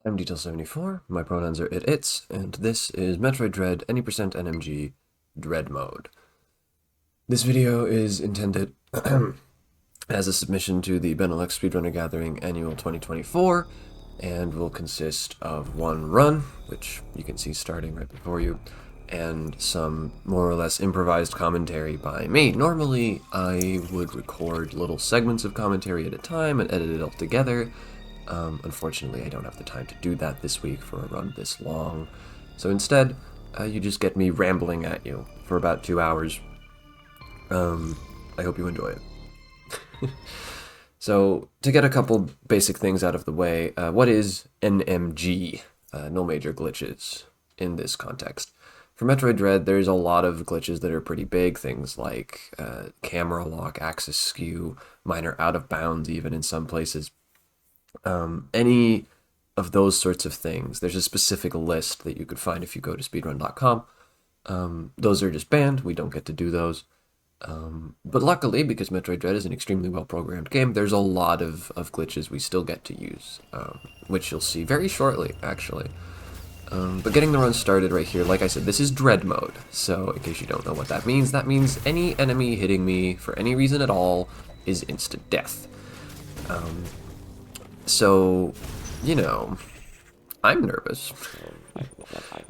I'm Detail74, my pronouns are its, and this is Metroid Dread any percent NMG Dread Mode. This video is intended as a submission to the Benelux Speedrunner Gathering Annual 2024, and will consist of one run, which you can see starting right before you, and some more or less improvised commentary by me. Normally, I would record little segments of commentary at a time and edit it all together. Unfortunately, I don't have the time to do that this week for a run this long. So instead, you just get me rambling at you for about 2 hours. I hope you enjoy it. So, to get a couple basic things out of the way, what is NMG? No major glitches in this context. For Metroid Dread, there's a lot of glitches that are pretty big, things like camera lock, axis skew, minor out of bounds even in some places. Any of those sorts of things, there's a specific list that you could find if you go to speedrun.com. Those are just banned, we don't get to do those. But luckily, because Metroid Dread is an extremely well-programmed game, there's a lot of glitches we still get to use, which you'll see very shortly, actually. But getting the run started right here, like I said, this is Dread mode, so in case you don't know what that means any enemy hitting me for any reason at all is instant death. So, you know, I'm nervous.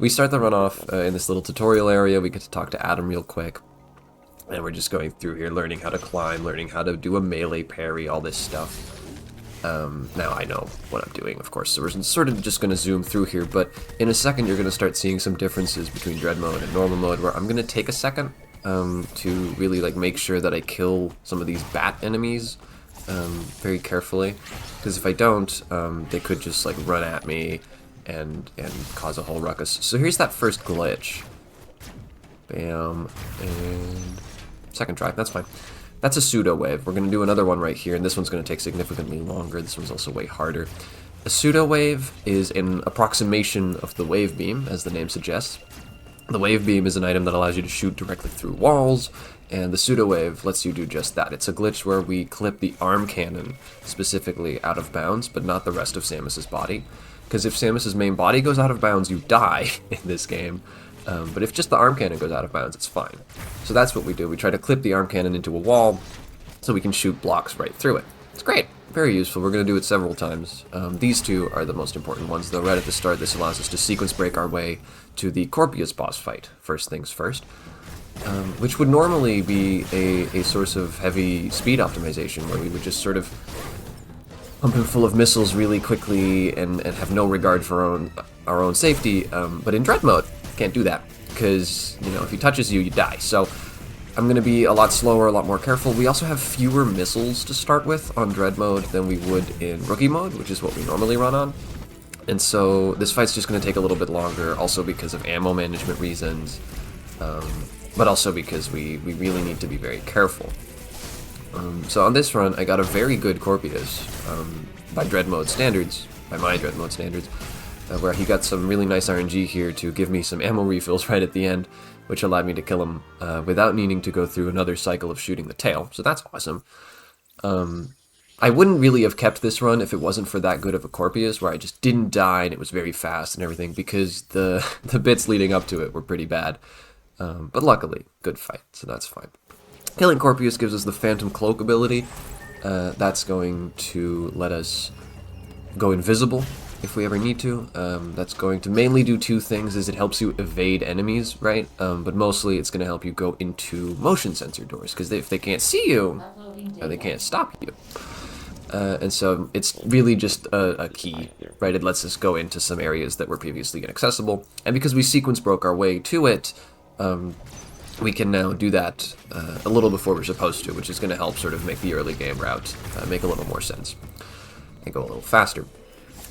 We start the run off in this little tutorial area. We get to talk to Adam real quick. And we're just going through here, learning how to climb, learning how to do a melee parry, all this stuff. Now I know what I'm doing, of course, so we're sort of just going to zoom through here, but in a second you're going to start seeing some differences between Dread mode and normal mode, where I'm going to take a second to really make sure that I kill some of these bat enemies very carefully, because if I don't, they could just run at me and cause a whole ruckus. So here's that first glitch. Bam, and second try, that's fine. That's a pseudo wave. We're going to do another one right here, and this one's going to take significantly longer. This one's also way harder. A pseudo wave is an approximation of the wave beam, as the name suggests. The wave beam is an item that allows you to shoot directly through walls, and the pseudo wave lets you do just that. It's a glitch where we clip the arm cannon specifically out of bounds, but not the rest of Samus's body. Because if Samus's main body goes out of bounds, you die in this game. But if just the arm cannon goes out of bounds, it's fine. So that's what we do. We try to clip the arm cannon into a wall so we can shoot blocks right through it. It's great. Very useful. We're going to do it several times. These two are the most important ones, though. Right at the start, this allows us to sequence break our way to the Corpius boss fight, first things first, which would normally be a source of heavy speed optimization, where we would just sort of pump him full of missiles really quickly and have no regard for our own safety. But in Dread mode, can't do that, because, you know, if he touches you, you die. So I'm going to be a lot slower, a lot more careful. We also have fewer missiles to start with on Dread mode than we would in Rookie mode, which is what we normally run on. And so this fight's just going to take a little bit longer, also because of ammo management reasons, but also because we really need to be very careful. So on this run, I got a very good Corpius by Dread mode standards, by my Dread mode standards, where he got some really nice RNG here to give me some ammo refills right at the end, which allowed me to kill him without needing to go through another cycle of shooting the tail, so that's awesome. I wouldn't really have kept this run if it wasn't for that good of a Corpius, where I just didn't die and it was very fast and everything, because the bits leading up to it were pretty bad. But luckily, good fight, so that's fine. Killing Corpius gives us the Phantom Cloak ability. That's going to let us go invisible if we ever need to. That's going to mainly do two things. Is it helps you evade enemies, right? But mostly it's going to help you go into motion sensor doors, because if they can't see you, they can't stop you. And so it's really just a key, right? It lets us go into some areas that were previously inaccessible, and because we sequence broke our way to it, we can now do that a little before we're supposed to, which is going to help sort of make the early game route make a little more sense and go a little faster.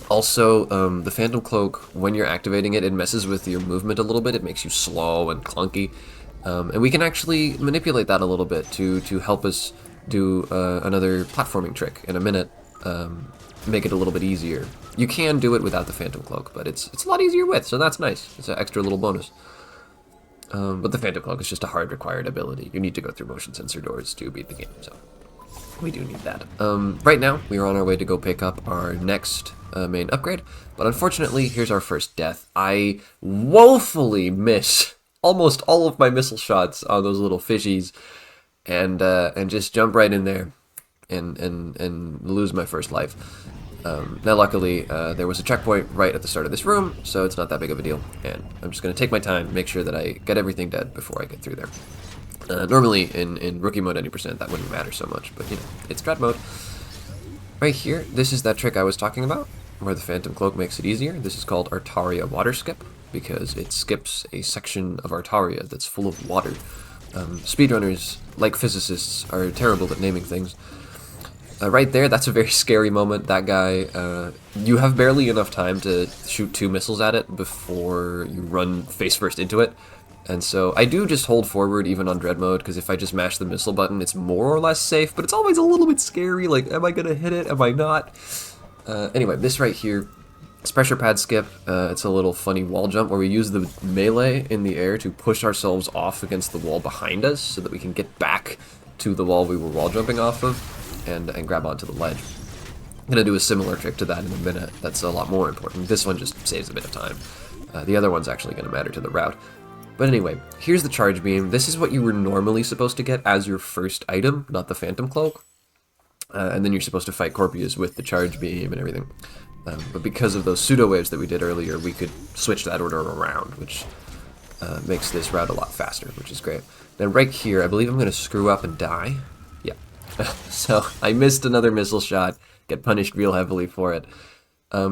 Also, the Phantom Cloak, when you're activating it, it messes with your movement a little bit. It makes you slow and clunky. And we can actually manipulate that a little bit to help us do another platforming trick in a minute, make it a little bit easier. You can do it without the Phantom Cloak, but it's a lot easier with, so that's nice. It's an extra little bonus. But the Phantom Cloak is just a hard required ability. You need to go through motion sensor doors to beat the game, so We do need that. Right now, we are on our way to go pick up our next main upgrade, but unfortunately, here's our first death. I woefully miss almost all of my missile shots on those little fishies, and just jump right in there and lose my first life. Now, luckily, there was a checkpoint right at the start of this room, so it's not that big of a deal, and I'm just going to take my time, make sure that I get everything dead before I get through there. Normally, in rookie mode 90%, that wouldn't matter so much, but, you know, it's dread mode. Right here, this is that trick I was talking about, where the Phantom Cloak makes it easier. This is called Artaria Water Skip, because it skips a section of Artaria that's full of water. Speedrunners, like physicists, are terrible at naming things. Right there, that's a very scary moment. That guy, you have barely enough time to shoot 2 missiles at it before you run face first into it. And so I do just hold forward even on dread mode, because if I just mash the missile button, it's more or less safe, but it's always a little bit scary. Like, am I going to hit it? Am I not? Anyway, this right here is pressure pad skip. It's a little funny wall jump where we use the melee in the air to push ourselves off against the wall behind us so that we can get back to the wall we were wall jumping off of and grab onto the ledge. I'm going to do a similar trick to that in a minute. That's a lot more important. This one just saves a bit of time. The other one's actually going to matter to the route. But anyway, here's the charge beam. This is what you were normally supposed to get as your first item, not the Phantom Cloak. And then you're supposed to fight Corpius with the charge beam and everything. But because of those pseudo waves that we did earlier, we could switch that order around, which makes this route a lot faster, which is great. Then right here, I believe I'm going to screw up and die. Yeah. So I missed another missile shot, get punished real heavily for it.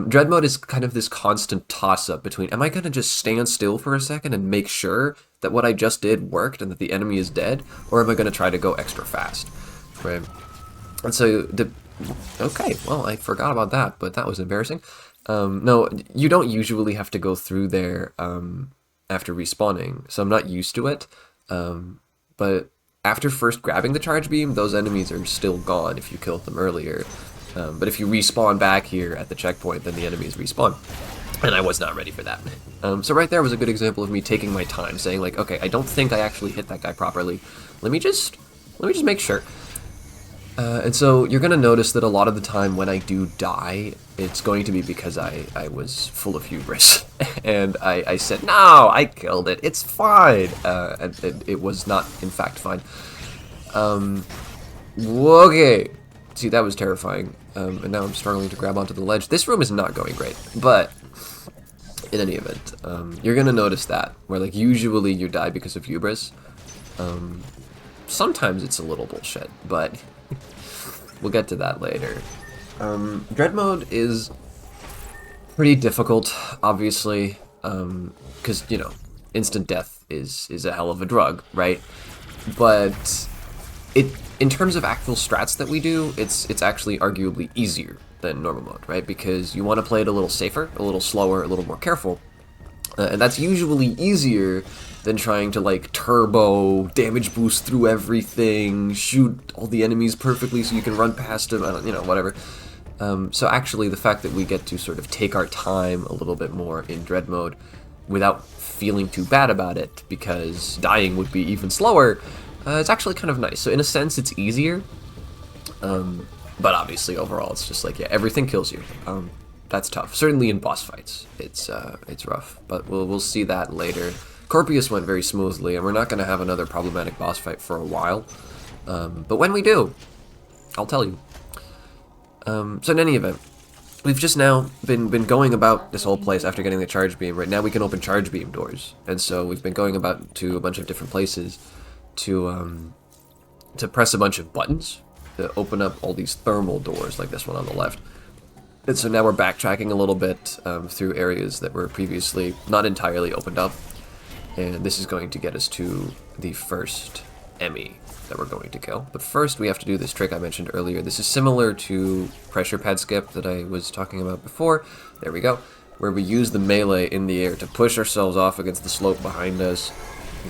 Dread mode is kind of this constant toss-up between, am I going to just stand still for a second and make sure that what I just did worked and that the enemy is dead, or am I going to try to go extra fast, right? And so, okay, well, I forgot about that, but that was embarrassing. No, you don't usually have to go through there after respawning, so I'm not used to it, but after first grabbing the charge beam, those enemies are still gone if you killed them earlier. But if you respawn back here at the checkpoint, then the enemies respawn. And I was not ready for that. So right there was a good example of me taking my time, saying like, okay, I don't think I actually hit that guy properly. Let me just make sure. And so you're going to notice that a lot of the time when I do die, it's going to be because I was full of hubris. And I said, no, I killed it. It's fine. And it was not, in fact, fine. Okay. See, that was terrifying, and now I'm struggling to grab onto the ledge. This room is not going great, but in any event, you're going to notice that, where like usually you die because of hubris. Sometimes it's a little bullshit, but we'll get to that later. Dread mode is pretty difficult, obviously, because, you know, instant death is a hell of a drug, right? But in terms of actual strats that we do, it's actually arguably easier than normal mode, right? Because you want to play it a little safer, a little slower, a little more careful. And that's usually easier than trying to, like, turbo, damage boost through everything, shoot all the enemies perfectly so you can run past them, you know, whatever. So actually, the fact that we get to sort of take our time a little bit more in Dread mode without feeling too bad about it, because dying would be even slower, it's actually kind of nice. So in a sense, it's easier, but obviously overall, it's just like, yeah, everything kills you. That's tough. Certainly in boss fights, it's rough, but we'll see that later. Corpius went very smoothly, and we're not going to have another problematic boss fight for a while, but when we do, I'll tell you. So in any event, we've just now been going about this whole place after getting the charge beam. Right now we can open charge beam doors, and so we've been going about to a bunch of different places to press a bunch of buttons to open up all these thermal doors, like this one on the left. And so now we're backtracking a little bit through areas that were previously not entirely opened up, and this is going to get us to the first Emmy that we're going to kill. But first we have to do this trick I mentioned earlier. This is similar to pressure pad skip that I was talking about before. There we go. Where we use the melee in the air to push ourselves off against the slope behind us,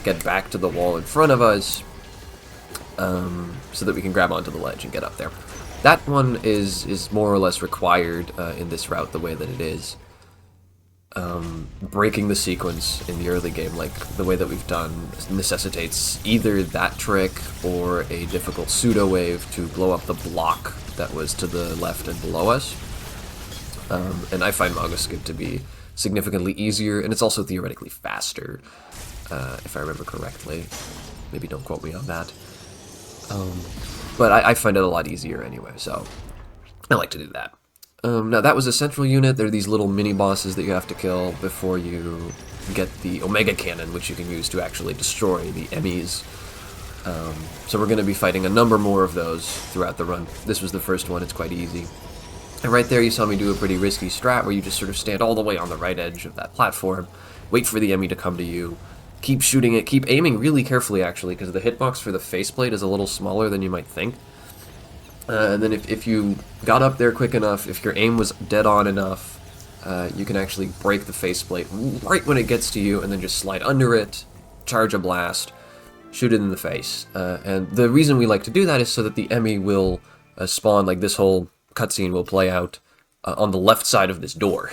get back to the wall in front of us, so that we can grab onto the ledge and get up there. That one is more or less required in this route the way that it is. breaking the sequence in the early game, like the way that we've done, necessitates either that trick or a difficult pseudo wave to blow up the block that was to the left and below us. And I find Mago Skip to be significantly easier, and it's also theoretically faster, if I remember correctly. Maybe don't quote me on that. But I find it a lot easier anyway, so I like to do that. Now that was a central unit. There are these little mini-bosses that you have to kill before you get the Omega Cannon, which you can use to actually destroy the enemies. So we're going to be fighting a number more of those throughout the run. This was the first one, it's quite easy. And right there you saw me do a pretty risky strat where you just sort of stand all the way on the right edge of that platform, wait for the enemy to come to you, keep shooting it, keep aiming really carefully actually, because the hitbox for the faceplate is a little smaller than you might think. And then if you got up there quick enough, if your aim was dead on enough, you can actually break the faceplate right when it gets to you, and then just slide under it, charge a blast, shoot it in the face. And the reason we like to do that is so that the enemy will spawn, like this whole cutscene will play out on the left side of this door,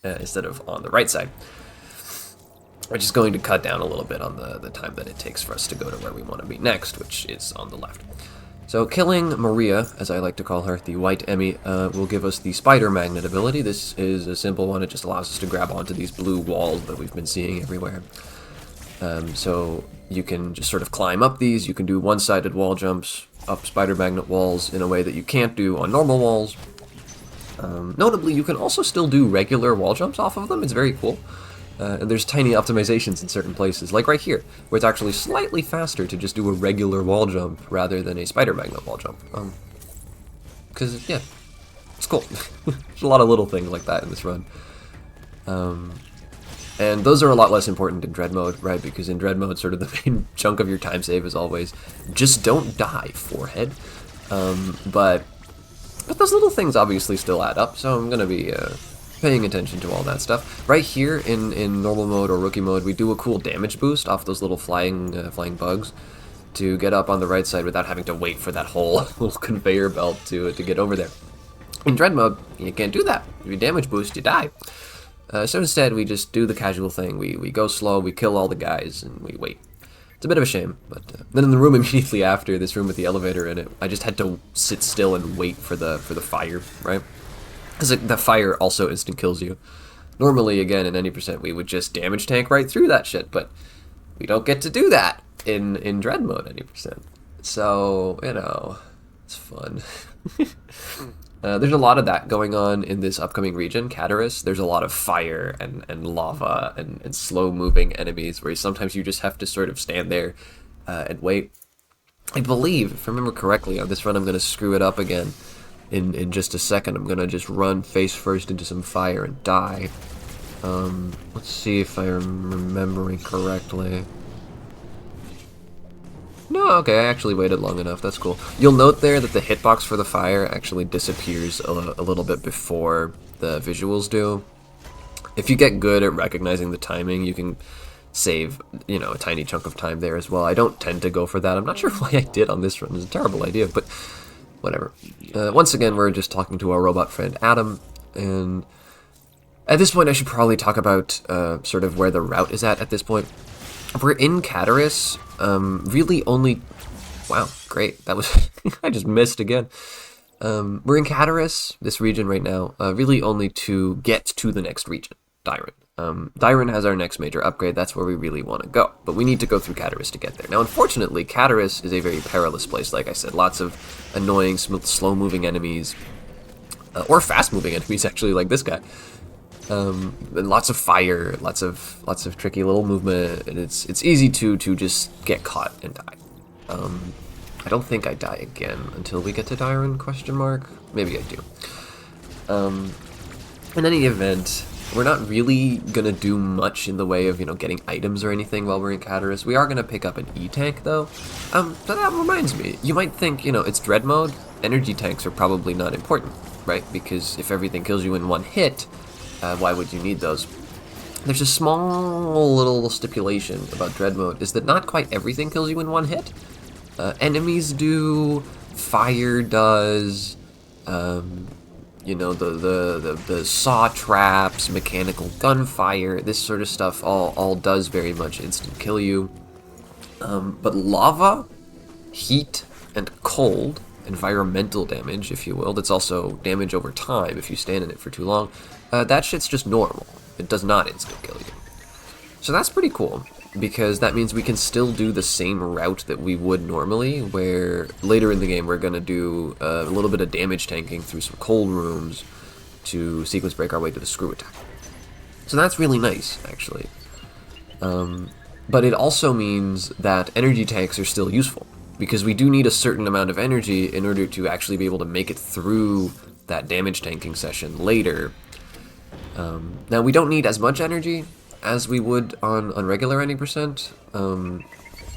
instead of on the right side. Which is going to cut down a little bit on the time that it takes for us to go to where we want to be next, which is on the left. So killing Maria, as I like to call her, the white Emmy, will give us the Spider Magnet ability. This is a simple one. It just allows us to grab onto these blue walls that we've been seeing everywhere. So you can just sort of climb up these. You can do one-sided wall jumps up Spider Magnet walls in a way that you can't do on normal walls. Notably, you can also still do regular wall jumps off of them. It's very cool. And there's tiny optimizations in certain places, like right here, where it's actually slightly faster to just do a regular wall jump rather than a Spider Magnet wall jump. Because, yeah, it's cool. There's a lot of little things like that in this run. And those are a lot less important in Dread Mode, right? Because in Dread Mode, sort of the main chunk of your time save is always, just don't die, forehead. But those little things obviously still add up, so I'm going to be paying attention to all that stuff. Right here in normal mode or rookie mode, we do a cool damage boost off those little flying bugs to get up on the right side without having to wait for that whole little conveyor belt to get over there. In Dread mode, you can't do that. If you damage boost, you die. So instead, we just do the casual thing. We go slow, we kill all the guys, and we wait. It's a bit of a shame, but then in the room immediately after, this room with the elevator in it, I just had to sit still and wait for the fire, right? Because the fire also instant kills you. Normally, again, in any percent, we would just damage tank right through that shit, but we don't get to do that in Dread mode any percent. So, you know, it's fun. There's a lot of that going on in this upcoming region, Cataris. There's a lot of fire and lava and slow-moving enemies where sometimes you just have to sort of stand there and wait. I believe, if I remember correctly, on this run I'm going to screw it up again. In just a second, I'm gonna just run face first into some fire and die. Let's see if I'm remembering correctly. No, okay, I actually waited long enough, that's cool. You'll note there that the hitbox for the fire actually disappears a little bit before the visuals do. If you get good at recognizing the timing, you can save, you know, a tiny chunk of time there as well. I don't tend to go for that. I'm not sure why I did on this run. It's a terrible idea, but whatever. Once again, we're just talking to our robot friend Adam, and at this point I should probably talk about sort of where the route is at this point. We're in Cataris, really only... Wow, great. That was... I just missed again. We're in Cataris, this region right now, really only to get to the next region, Dyron. Dyron has our next major upgrade, that's where we really want to go, but we need to go through Cataris to get there. Now, unfortunately, Cataris is a very perilous place, like I said. Lots of annoying, slow-moving enemies, or fast-moving enemies, actually, like this guy. And lots of fire, lots of tricky little movement, and it's easy to just get caught and die. I don't think I die again until we get to Dyron, question mark? Maybe I do. In any event, we're not really gonna do much in the way of, you know, getting items or anything while we're in Cataris. We are gonna pick up an E-tank, though. So that reminds me, you might think, you know, it's Dread mode, energy tanks are probably not important, right? Because if everything kills you in one hit, why would you need those? There's a small little stipulation about Dread mode, is that not quite everything kills you in one hit. you know, the saw traps, mechanical gunfire, this sort of stuff all does very much instant kill you. But lava, heat, and cold, environmental damage, if you will, that's also damage over time if you stand in it for too long, that shit's just normal. It does not instant kill you. So that's pretty cool, because that means we can still do the same route that we would normally, where later in the game we're going to do a little bit of damage tanking through some cold rooms to sequence break our way to the screw attack. So that's really nice, actually. But it also means that energy tanks are still useful, because we do need a certain amount of energy in order to actually be able to make it through that damage tanking session later. Now, we don't need as much energy as we would on regular 90%.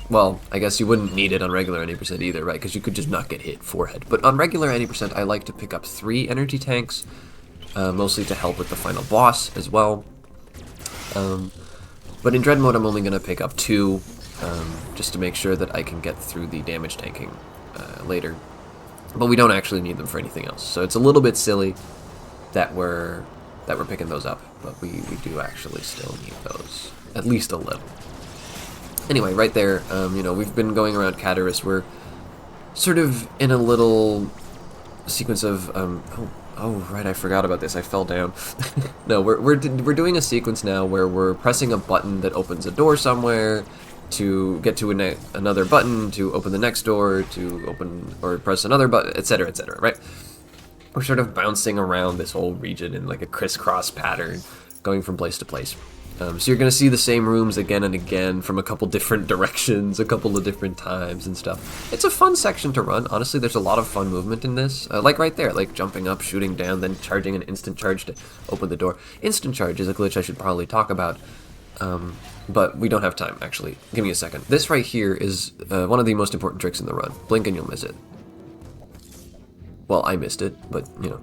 Well, I guess you wouldn't need it on regular 90% either, right? Because you could just not get hit forehead. But on regular 90%, I like to pick up 3 energy tanks, mostly to help with the final boss as well. But in Dread mode, I'm only going to pick up 2, just to make sure that I can get through the damage tanking later. But we don't actually need them for anything else. So it's a little bit silly that we're picking those up, but we do actually still need those, at least a little. Anyway, right there, you know, we've been going around Cataris. We're sort of in a little sequence of, oh, right, I forgot about this. I fell down. No, we're doing a sequence now where we're pressing a button that opens a door somewhere to get to another button to open the next door, to open or press another button, etc., right? We're sort of bouncing around this whole region in like a crisscross pattern, going from place to place. So you're going to see the same rooms again and again from a couple different directions, a couple of different times and stuff. It's a fun section to run. Honestly, there's a lot of fun movement in this. Like right there, like jumping up, shooting down, then charging an instant charge to open the door. Instant charge is a glitch I should probably talk about, but we don't have time, actually. Give me a second. This right here is one of the most important tricks in the run. Blink and you'll miss it. Well, I missed it, but, you know.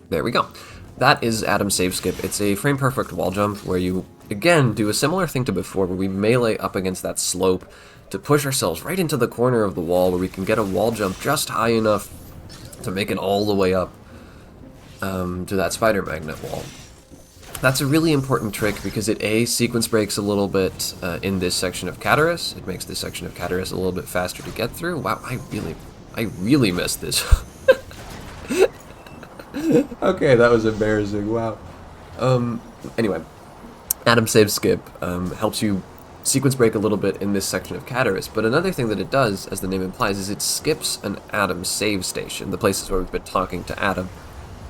There we go. That is Adam's save skip. It's a frame-perfect wall jump where you, again, do a similar thing to before, where we melee up against that slope to push ourselves right into the corner of the wall, where we can get a wall jump just high enough to make it all the way up to that spider magnet wall. That's a really important trick because it, A, sequence breaks a little bit in this section of Cataris. It makes this section of Cataris a little bit faster to get through. Wow, I really messed this. Okay, that was embarrassing. Wow. Anyway, Adam's save skip helps you sequence break a little bit in this section of Cataris, but another thing that it does, as the name implies, is it skips an Adam save station, the places where we've been talking to Adam.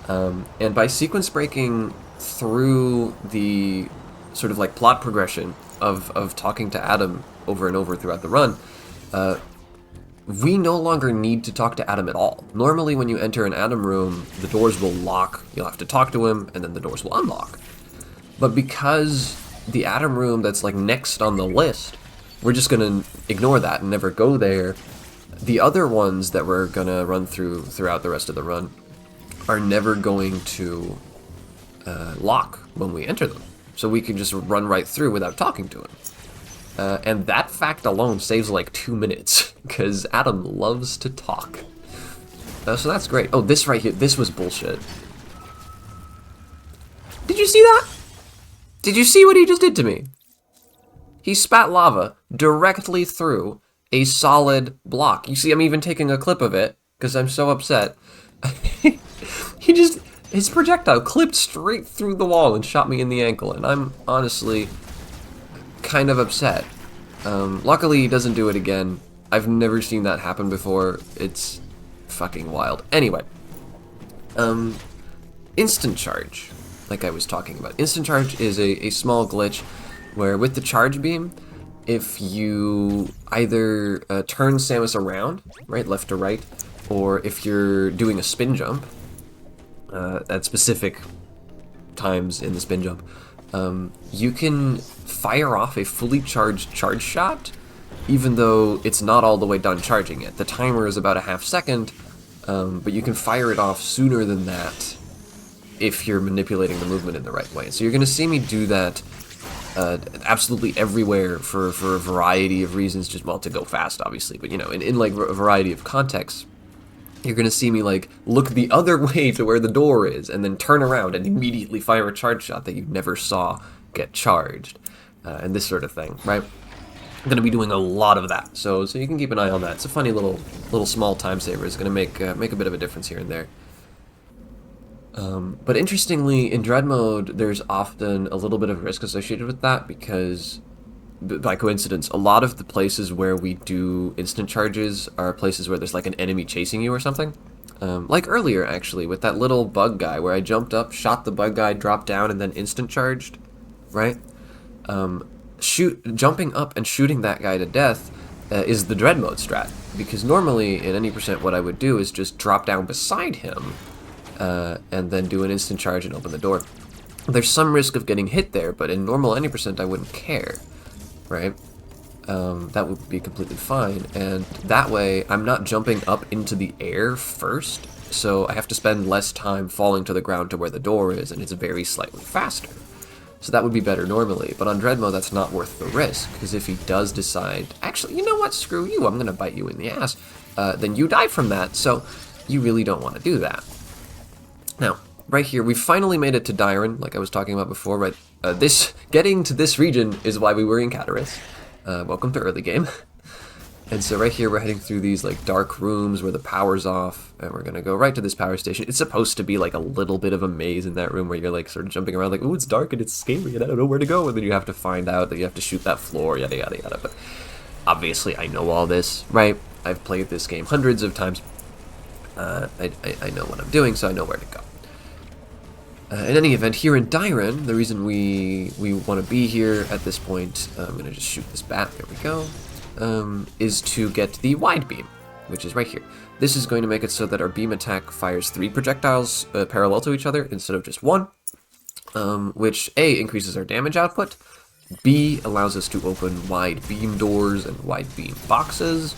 And by sequence breaking through the sort of like plot progression of talking to Adam over and over throughout the run, we no longer need to talk to Adam at all. Normally when you enter an Adam room, the doors will lock, you'll have to talk to him, and then the doors will unlock. But because the Adam room that's like next on the list, we're just gonna ignore that and never go there. The other ones that we're gonna run throughout the rest of the run are never going to lock when we enter them. So we can just run right through without talking to him. And that fact alone saves like 2 minutes, because Adam loves to talk. So that's great. Oh, this right here, this was bullshit. Did you see that? Did you see what he just did to me? He spat lava directly through a solid block. You see, I'm even taking a clip of it, because I'm so upset. His projectile clipped straight through the wall and shot me in the ankle, and I'm honestly kind of upset. Luckily, he doesn't do it again. I've never seen that happen before. It's fucking wild. Anyway, instant charge, like I was talking about. Instant charge is a small glitch where with the charge beam, if you either turn Samus around, right, left to right, or if you're doing a spin jump, at specific times in the spin jump, you can fire off a fully charged charge shot, even though it's not all the way done charging it. The timer is about a half second, but you can fire it off sooner than that if you're manipulating the movement in the right way. So you're going to see me do that absolutely everywhere for a variety of reasons, just, well, to go fast, obviously, but, you know, in like a variety of contexts. you're going to see me, like, look the other way to where the door is, and then turn around and immediately fire a charge shot that you never saw get charged, and this sort of thing, right? I'm going to be doing a lot of that, so you can keep an eye on that. It's a funny little small time saver. It's going to make a bit of a difference here and there. But interestingly, in Dread mode, there's often a little bit of risk associated with that because, by coincidence, a lot of the places where we do instant charges are places where there's like an enemy chasing you or something. Like earlier, actually, with that little bug guy where I jumped up, shot the bug guy, dropped down, and then instant charged, right? Jumping up and shooting that guy to death is the Dread mode strat, because normally in any percent what I would do is just drop down beside him and then do an instant charge and open the door. There's some risk of getting hit there, but in normal any percent I wouldn't care, right? That would be completely fine, and that way I'm not jumping up into the air first, so I have to spend less time falling to the ground to where the door is, and it's very slightly faster. So that would be better normally, but on Dread mode that's not worth the risk, because if he does decide, actually, you know what, screw you, I'm gonna bite you in the ass, then you die from that, so you really don't want to do that. Now, right here, we finally made it to Dyron, like I was talking about before, right? Getting to this region is why we were in Cataris. Welcome to early game. And so right here, we're heading through these like dark rooms where the power's off, and we're gonna go right to this power station. It's supposed to be like a little bit of a maze in that room where you're like sort of jumping around like, oh, it's dark and it's scary and I don't know where to go, and then you have to find out that you have to shoot that floor, yada yada yada. But obviously I know all this, right? I've played this game hundreds of times. I know what I'm doing, so I know where to go. In any event, here in Dyron, the reason we want to be here at this point, I'm going to just shoot this bat, there we go, is to get the wide beam, which is right here. This is going to make it so that our beam attack fires 3 projectiles parallel to each other instead of just 1, which A, increases our damage output, B, allows us to open wide beam doors and wide beam boxes,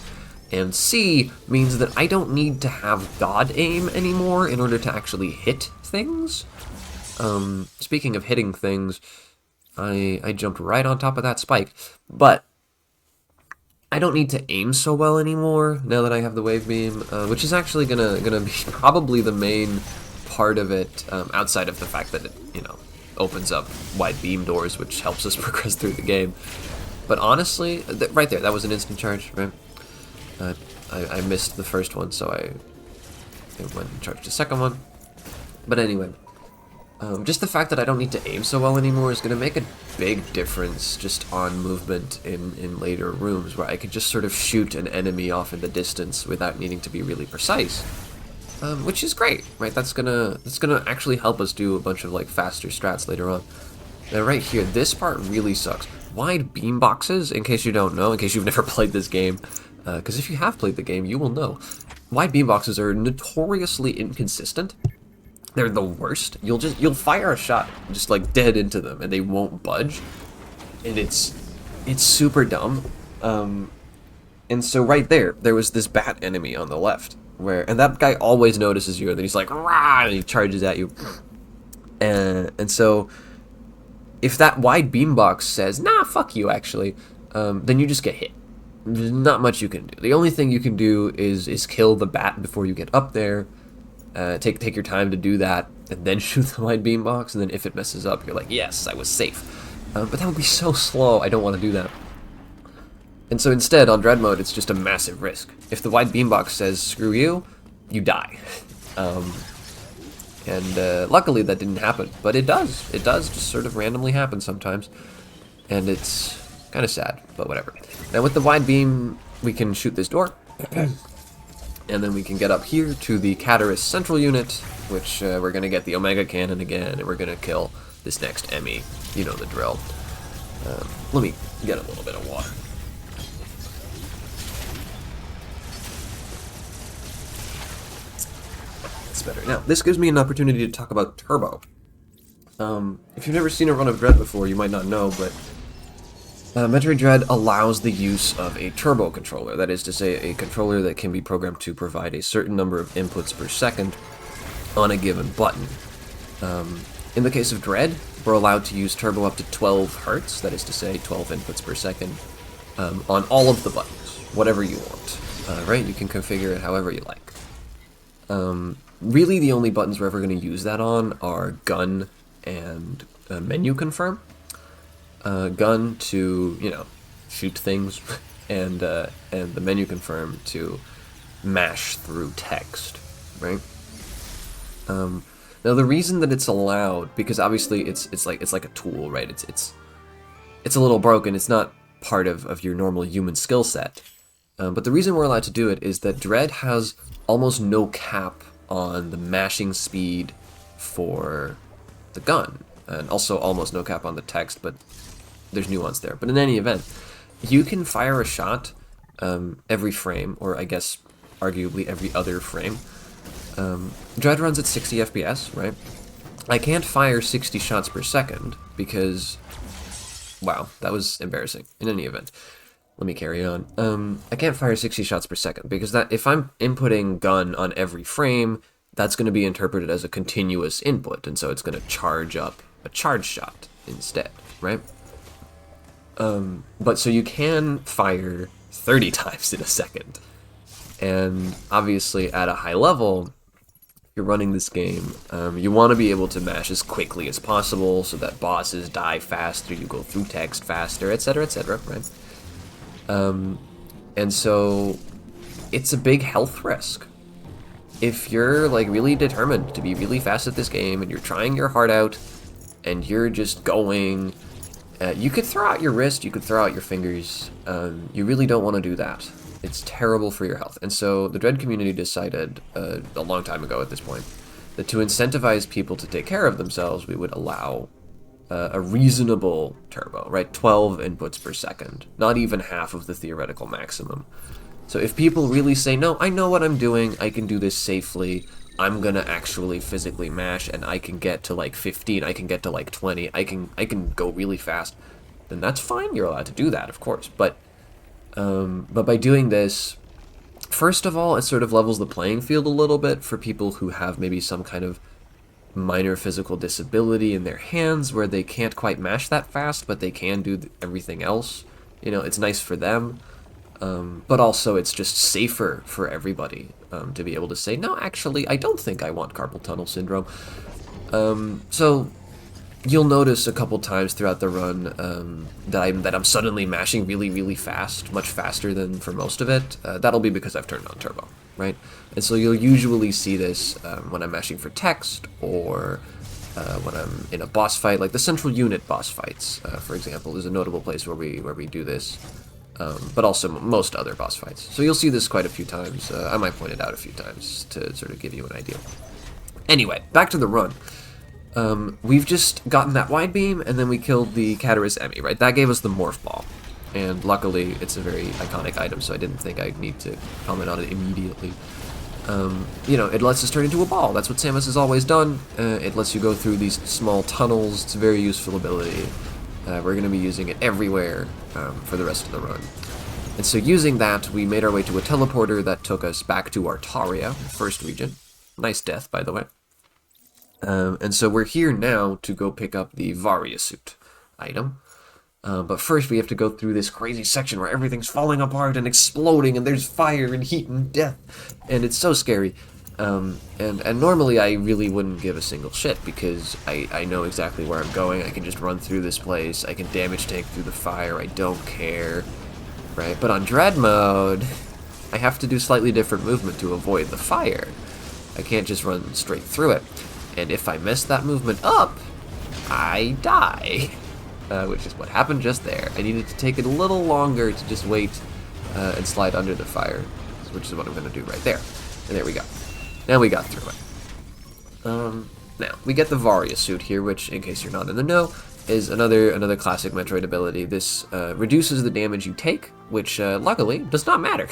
and C, means that I don't need to have God aim anymore in order to actually hit things. Speaking of hitting things, I jumped right on top of that spike, but I don't need to aim so well anymore now that I have the wave beam, which is actually gonna be probably the main part of it, outside of the fact that it, you know, opens up wide beam doors, which helps us progress through the game. But honestly, right there, that was an instant charge, right? I missed the first one, so I went and charged the second one. But anyway, just the fact that I don't need to aim so well anymore is going to make a big difference just on movement in later rooms, where I could just sort of shoot an enemy off in the distance without needing to be really precise, which is great, right? That's gonna actually help us do a bunch of like faster strats later on. Now right here, this part really sucks. Wide beam boxes, in case you don't know, in case you've never played this game, because if you have played the game, you will know. Wide beam boxes are notoriously inconsistent. They're the worst. You'll fire a shot just like dead into them and they won't budge. And it's super dumb. And so right there was this bat enemy on the left, and that guy always notices you, and then he's like, rah, and he charges at you. And so if that wide beam box says, nah, fuck you actually, then you just get hit. There's not much you can do. The only thing you can do is kill the bat before you get up there. Take your time to do that, and then shoot the wide beam box, and then if it messes up, you're like, yes, I was safe. But that would be so slow, I don't want to do that. And so instead, on Dread mode, it's just a massive risk. If the wide beam box says, screw you, you die. Luckily that didn't happen, but it does. It does just sort of randomly happen sometimes. And it's kind of sad, but whatever. Now with the wide beam, we can shoot this door. And then we can get up here to the Cataris Central Unit, which we're going to get the Omega Cannon again, and we're going to kill this next Emmy. You know the drill. Let me get a little bit of water. That's better. Now, this gives me an opportunity to talk about Turbo. If you've never seen a run of Dread before, you might not know, but Metroid Dread allows the use of a turbo controller, that is to say, a controller that can be programmed to provide a certain number of inputs per second on a given button. In the case of Dread, we're allowed to use turbo up to 12 Hz, that is to say, 12 inputs per second, on all of the buttons, whatever you want. Right? You can configure it however you like. Really, the only buttons we're ever going to use that on are gun and menu confirm. Gun to, you know, shoot things, and the menu confirm to mash through text, right? Now the reason that it's allowed, because obviously it's like a tool, right? It's a little broken. It's not part of your normal human skill set. But the reason we're allowed to do it is that Dread has almost no cap on the mashing speed for the gun, and also almost no cap on the text, but there's nuance there. But in any event, you can fire a shot every frame, or I guess arguably every other frame. Dread runs at 60 FPS, right? I can't fire 60 shots per second because, wow, that was embarrassing. In any event, let me carry on. I can't fire 60 shots per second because that if I'm inputting gun on every frame, that's going to be interpreted as a continuous input, and so it's going to charge up a charge shot instead, right? But so you can fire 30 times in a second, and obviously at a high level, you're running this game, you want to be able to mash as quickly as possible so that bosses die faster, you go through text faster, etc., right? And so it's a big health risk. If you're like really determined to be really fast at this game and you're trying your heart out and you're just going, you could throw out your wrist, you could throw out your fingers. You really don't want to do that. It's terrible for your health. And so the Dread community decided a long time ago at this point that to incentivize people to take care of themselves, we would allow a reasonable turbo, right? 12 inputs per second, not even half of the theoretical maximum. So if people really say, no, I know what I'm doing, I can do this safely, I'm gonna actually physically mash, and I can get to like 15, I can get to like 20, I can go really fast, then that's fine, you're allowed to do that, of course. But by doing this, first of all, it sort of levels the playing field a little bit for people who have maybe some kind of minor physical disability in their hands where they can't quite mash that fast, but they can do everything else. You know, it's nice for them, but also it's just safer for everybody to be able to say, no, actually, I don't think I want carpal tunnel syndrome. So you'll notice a couple times throughout the run that I'm suddenly mashing really, really fast, much faster than for most of it. That'll be because I've turned on turbo, right? And so you'll usually see this when I'm mashing for text, or when I'm in a boss fight, like the central unit boss fights, for example, is a notable place where we do this. But also most other boss fights. So you'll see this quite a few times. I might point it out a few times to sort of give you an idea. Anyway, back to the run. We've just gotten that wide beam, and then we killed the Cataris Emmy, right? That gave us the Morph Ball. And luckily, it's a very iconic item, so I didn't think I'd need to comment on it immediately. You know, it lets us turn into a ball. That's what Samus has always done. It lets you go through these small tunnels. It's a very useful ability. We're going to be using it everywhere for the rest of the run. And so using that, we made our way to a teleporter that took us back to Artaria, first region. Nice death, by the way. And so we're here now to go pick up the Varia suit item. But first we have to go through this crazy section where everything's falling apart and exploding, and there's fire and heat and death. And it's so scary. And normally I really wouldn't give a single shit because I know exactly where I'm going. I can just run through this place. I can damage tank through the fire. I don't care, right? But on Dread mode, I have to do slightly different movement to avoid the fire. I can't just run straight through it. And if I mess that movement up, I die, which is what happened just there. I needed to take it a little longer to just wait and slide under the fire, which is what I'm going to do right there. And there we go. Now we got through it. Now, we get the Varia suit here, which, in case you're not in the know, is another classic Metroid ability. This reduces the damage you take, which, luckily, does not matter.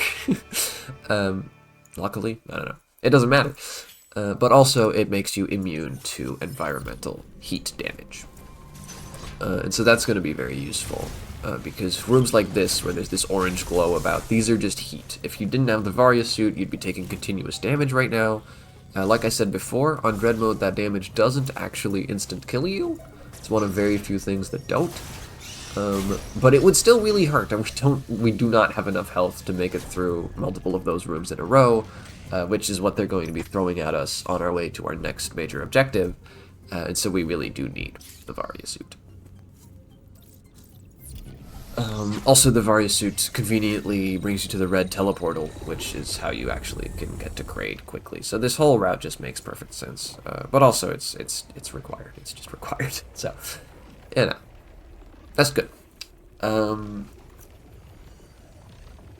Luckily? I don't know. It doesn't matter. But also, it makes you immune to environmental heat damage. And so that's going to be very useful. Because rooms like this, where there's this orange glow about, these are just heat. If you didn't have the Varia suit, you'd be taking continuous damage right now. Like I said before, on Dread mode, that damage doesn't actually instant kill you. It's one of very few things that don't. But it would still really hurt, and we do not have enough health to make it through multiple of those rooms in a row, which is what they're going to be throwing at us on our way to our next major objective, and so we really do need the Varia suit. Also, the Varia suit conveniently brings you to the red teleportal, which is how you actually can get to Kraid quickly. So this whole route just makes perfect sense, but also it's required. It's just required. So, you know, that's good.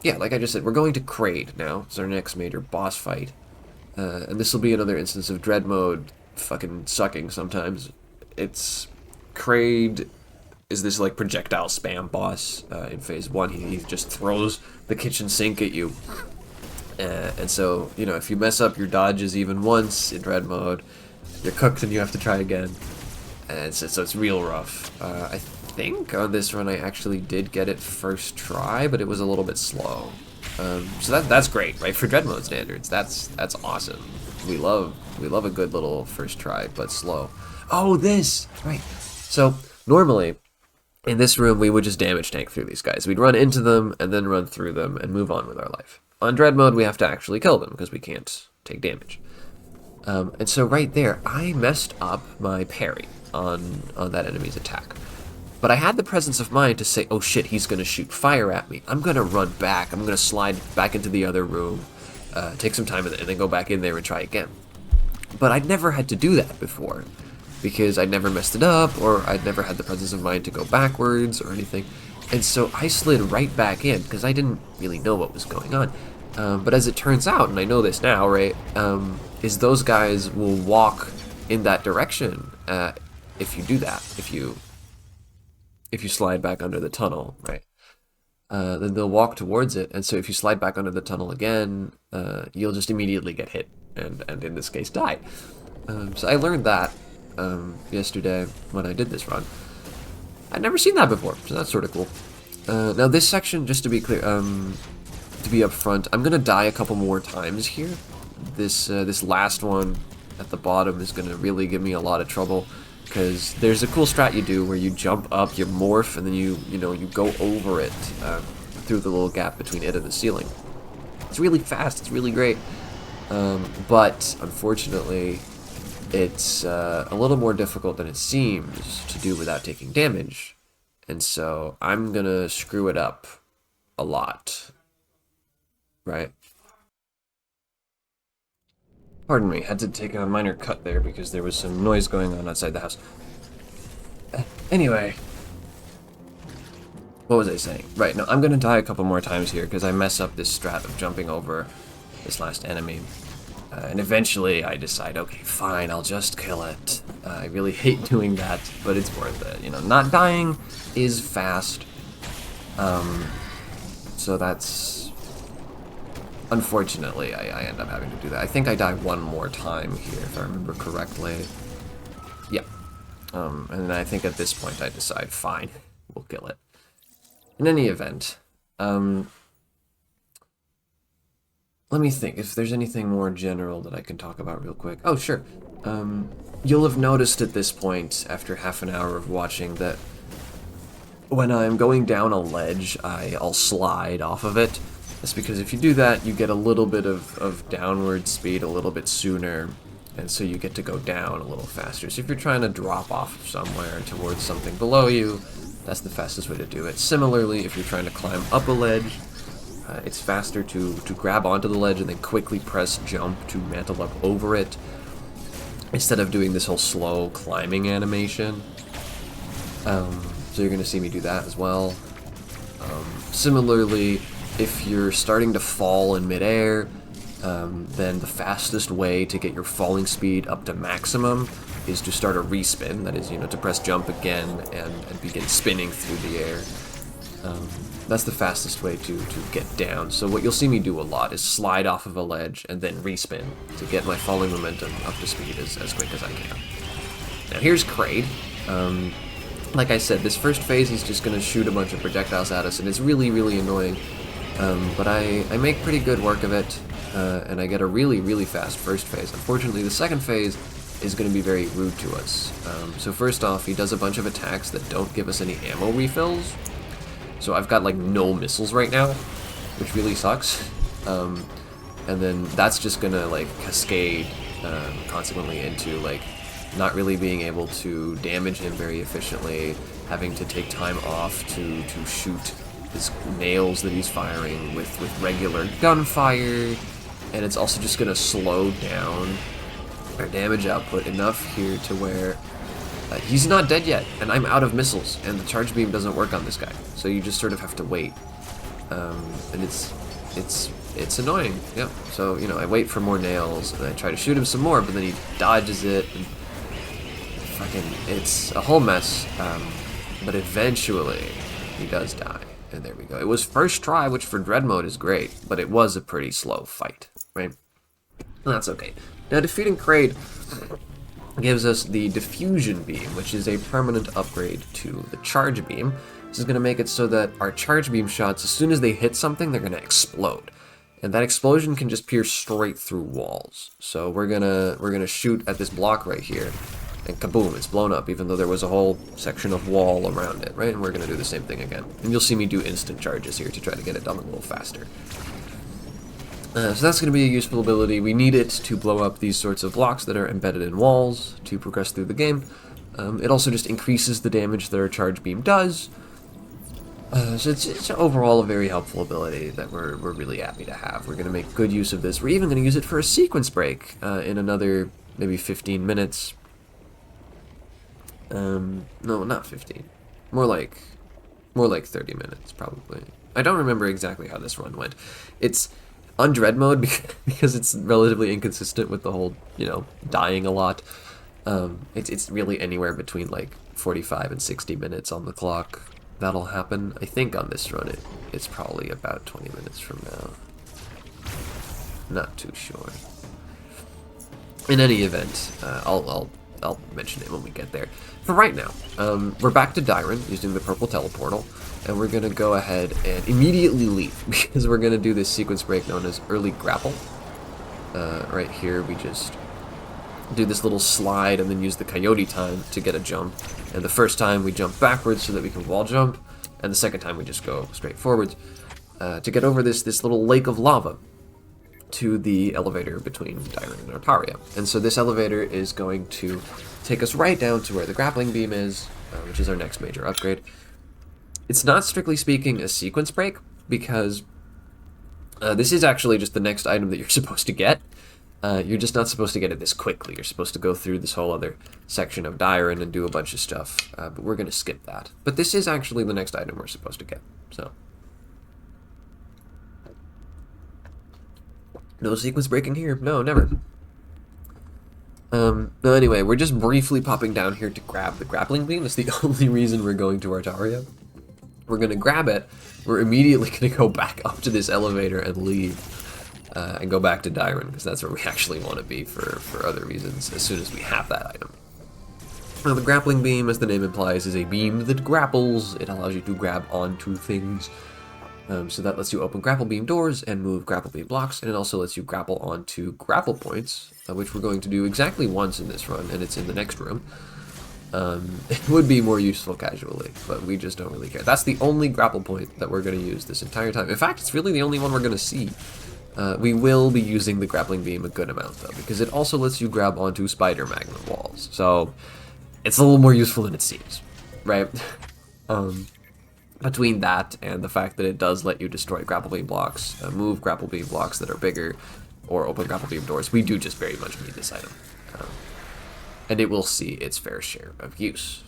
Yeah, like I just said, we're going to Kraid now. It's our next major boss fight, and this will be another instance of Dread mode fucking sucking sometimes. It's Kraid is this like projectile spam boss in phase 1. He just throws the kitchen sink at you, and so, you know, if you mess up your dodges even once in Dread mode, you're cooked and you have to try again, and so it's real rough. I think on this run I actually did get it first try, but it was a little bit slow, so that's great, right? For Dread mode standards, that's awesome. We love a good little first try but slow. Oh, this right. So normally in this room, we would just damage tank through these guys. We'd run into them, and then run through them, and move on with our life. On Dread mode, we have to actually kill them, because we can't take damage. And so right there, I messed up my parry on that enemy's attack. But I had the presence of mind to say, oh shit, he's going to shoot fire at me. I'm going to run back. I'm going to slide back into the other room, take some time, and then go back in there and try again. But I'd never had to do that before, because I'd never messed it up, or I'd never had the presence of mind to go backwards or anything. And so I slid right back in, because I didn't really know what was going on. But as it turns out, and I know this now, right, is those guys will walk in that direction if you do that, if you slide back under the tunnel, right? Then they'll walk towards it, and so if you slide back under the tunnel again, you'll just immediately get hit, and in this case, die. So I learned that yesterday when I did this run. I'd never seen that before, so that's sort of cool. Now this section, just to be clear, to be upfront, I'm gonna die a couple more times here. This last one at the bottom is gonna really give me a lot of trouble, because there's a cool strat you do where you jump up, you morph, and then you go over it through the little gap between it and the ceiling. It's really fast. It's really great, but unfortunately, it's a little more difficult than it seems to do without taking damage, and so I'm gonna screw it up a lot, right? Pardon me, had to take a minor cut there because there was some noise going on outside the house. Anyway, what was I saying? Right, no, I'm gonna die a couple more times here because I mess up this strat of jumping over this last enemy. And eventually I decide, okay, fine, I'll just kill it. I really hate doing that, but it's worth it. You know, not dying is fast. So that's... Unfortunately, I end up having to do that. I think I die one more time here, if I remember correctly. Yeah. And then I think at this point I decide, fine, we'll kill it. In any event, let me think if there's anything more general that I can talk about real quick. Oh, sure. You'll have noticed at this point, after half an hour of watching, that when I'm going down a ledge, I'll slide off of it. That's because if you do that, you get a little bit of downward speed a little bit sooner, and so you get to go down a little faster. So if you're trying to drop off somewhere towards something below you, that's the fastest way to do it. Similarly, if you're trying to climb up a ledge, it's faster to grab onto the ledge and then quickly press jump to mantle up over it, instead of doing this whole slow climbing animation. So you're going to see me do that as well. Similarly, if you're starting to fall in midair, then the fastest way to get your falling speed up to maximum is to start a respin. That is, to press jump again and begin spinning through the air. That's the fastest way to get down. So what you'll see me do a lot is slide off of a ledge and then respin to get my falling momentum up to speed as quick as I can. Now here's Kraid. Like I said, this first phase he's just going to shoot a bunch of projectiles at us, and it's really, really annoying. But I make pretty good work of it, and I get a really, really fast first phase. Unfortunately, the second phase is going to be very rude to us. So first off, he does a bunch of attacks that don't give us any ammo refills. So I've got like no missiles right now, which really sucks. And then that's just gonna like cascade consequently into like not really being able to damage him very efficiently, having to take time off to shoot his nails that he's firing with regular gunfire, and it's also just gonna slow down our damage output enough here to where he's not dead yet, and I'm out of missiles, and the charge beam doesn't work on this guy, so you just sort of have to wait, and it's annoying. Yeah. So you know, I wait for more nails, and I try to shoot him some more, but then he dodges it, and fucking, it's a whole mess. But eventually, he does die, and there we go. It was first try, which for Dread mode is great, but it was a pretty slow fight, right? And that's okay. Now, defeating Kraid gives us the Diffusion Beam, which is a permanent upgrade to the Charge Beam. This is going to make it so that our Charge Beam shots, as soon as they hit something, they're going to explode. And that explosion can just pierce straight through walls. So we're gonna shoot at this block right here, and kaboom, it's blown up, even though there was a whole section of wall around it, right? And we're gonna do the same thing again. And you'll see me do instant charges here to try to get it done a little faster. So that's going to be a useful ability. We need it to blow up these sorts of blocks that are embedded in walls to progress through the game. It also just increases the damage that our charge beam does. So it's overall a very helpful ability that we're really happy to have. We're going to make good use of this. We're even going to use it for a sequence break in another maybe 15 minutes. No, not 15. More like 30 minutes probably. I don't remember exactly how this run went. It's on Dread mode because it's relatively inconsistent with the whole, you know, dying a lot. It's really anywhere between like 45 and 60 minutes on the clock. That'll happen. I think on this run it's probably about 20 minutes from now. Not too sure. In any event, I'll mention it when we get there. For right now, we're back to Dyron using the purple teleportal, and we're gonna go ahead and immediately leave because we're gonna do this sequence break known as early grapple. Right here, we just do this little slide and then use the coyote time to get a jump. And the first time we jump backwards so that we can wall jump, and the second time we just go straight forwards to get over this little lake of lava to the elevator between Dyron and Artaria. And so this elevator is going to take us right down to where the grappling beam is, which is our next major upgrade. It's not strictly speaking a sequence break, because this is actually just the next item that you're supposed to get. You're just not supposed to get it this quickly. You're supposed to go through this whole other section of Dyron and do a bunch of stuff, but we're going to skip that. But this is actually the next item we're supposed to get, so. No sequence breaking here. No, never. No, anyway, we're just briefly popping down here to grab the grappling beam. That's the only reason we're going to Artaria. We're going to grab it. We're immediately going to go back up to this elevator and leave. And go back to Dyron, because that's where we actually want to be for other reasons, as soon as we have that item. Now, the grappling beam, as the name implies, is a beam that grapples. It allows you to grab onto things. So that lets you open grapple beam doors and move grapple beam blocks, and it also lets you grapple onto grapple points, which we're going to do exactly once in this run, and it's in the next room. It would be more useful casually, but we just don't really care. That's the only grapple point that we're going to use this entire time. In fact, it's really the only one we're going to see. We will be using the grappling beam a good amount, though, because it also lets you grab onto spider magnet walls. So it's a little more useful than it seems, right? Between that and the fact that it does let you destroy grapple beam blocks, move grapple beam blocks that are bigger, or open grapple beam doors, we do just very much need this item. And it will see its fair share of use.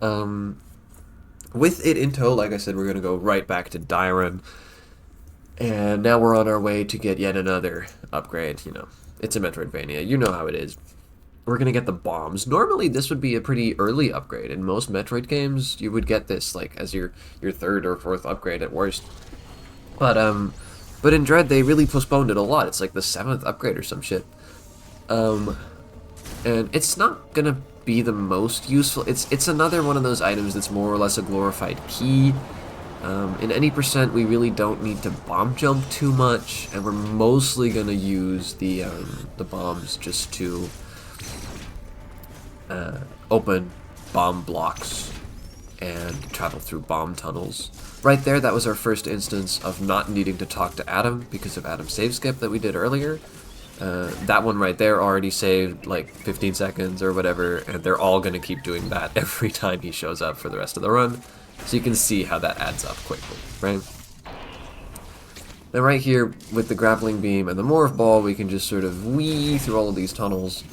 With it in tow, like I said, we're going to go right back to Dyron. And now we're on our way to get yet another upgrade. You know, it's a Metroidvania. You know how it is. We're going to get the bombs. Normally, this would be a pretty early upgrade. In most Metroid games, you would get this like as your third or fourth upgrade at worst. But in Dread, they really postponed it a lot. It's like the 7th upgrade or some shit. And it's not going to be the most useful. It's another one of those items that's more or less a glorified key. In any percent, we really don't need to bomb jump too much, and we're mostly going to use the bombs just to open bomb blocks and travel through bomb tunnels. Right there, that was our first instance of not needing to talk to Adam because of Adam's save skip that we did earlier. That one right there already saved like 15 seconds or whatever, and they're all going to keep doing that every time he shows up for the rest of the run. So you can see how that adds up quickly, right? Now right here, with the grappling beam and the morph ball, we can just sort of wee through all of these tunnels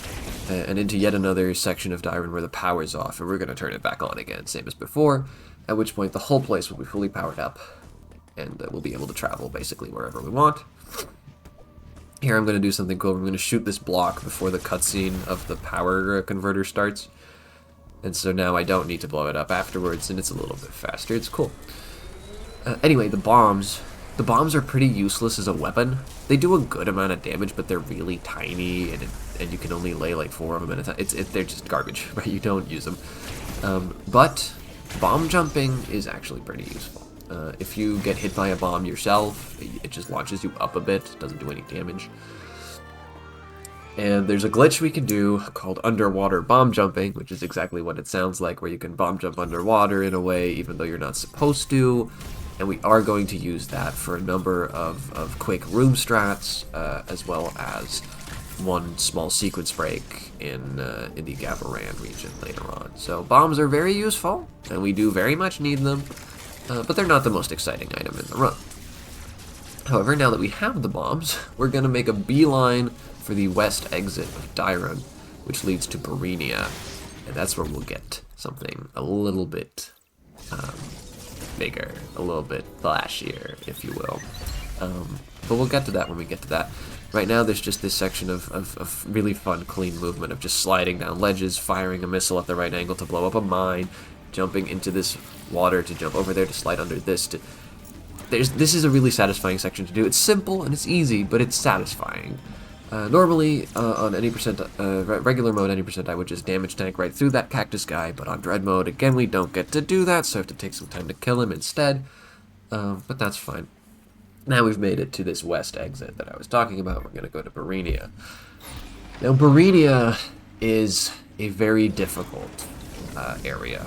and into yet another section of Dyron where the power's off, and we're going to turn it back on again, same as before, at which point the whole place will be fully powered up, and we'll be able to travel basically wherever we want. Here I'm going to do something cool. I'm going to shoot this block before the cutscene of the power converter starts, and so now I don't need to blow it up afterwards, and it's a little bit faster. It's cool. Anyway, the bombs are pretty useless as a weapon. They do a good amount of damage, but they're really tiny, and you can only lay like 4 of them at a time. They're just garbage, right? You don't use them. But bomb jumping is actually pretty useful. If you get hit by a bomb yourself, it just launches you up a bit, doesn't do any damage. And there's a glitch we can do called underwater bomb jumping, which is exactly what it sounds like, where you can bomb jump underwater in a way even though you're not supposed to. And we are going to use that for a number of quick room strats, as well as one small sequence break in the Gavaran region later on. So bombs are very useful, and we do very much need them, but they're not the most exciting item in the run. However, now that we have the bombs, we're going to make a beeline for the west exit of Dyron, which leads to Barinia, and that's where we'll get something a little bit bigger, a little bit flashier, if you will. But we'll get to that when we get to that. Right now, there's just this section of really fun, clean movement of just sliding down ledges, firing a missile at the right angle to blow up a mine, jumping into this water to jump over there to slide under this. This is a really satisfying section to do. It's simple and it's easy, but it's satisfying. Normally, on any regular mode, any percent, I would just damage tank right through that cactus guy, but on dread mode, again, we don't get to do that, so I have to take some time to kill him instead, but that's fine. Now we've made it to this west exit that I was talking about. We're going to go to Barinia. Now, Barinia is a very difficult area.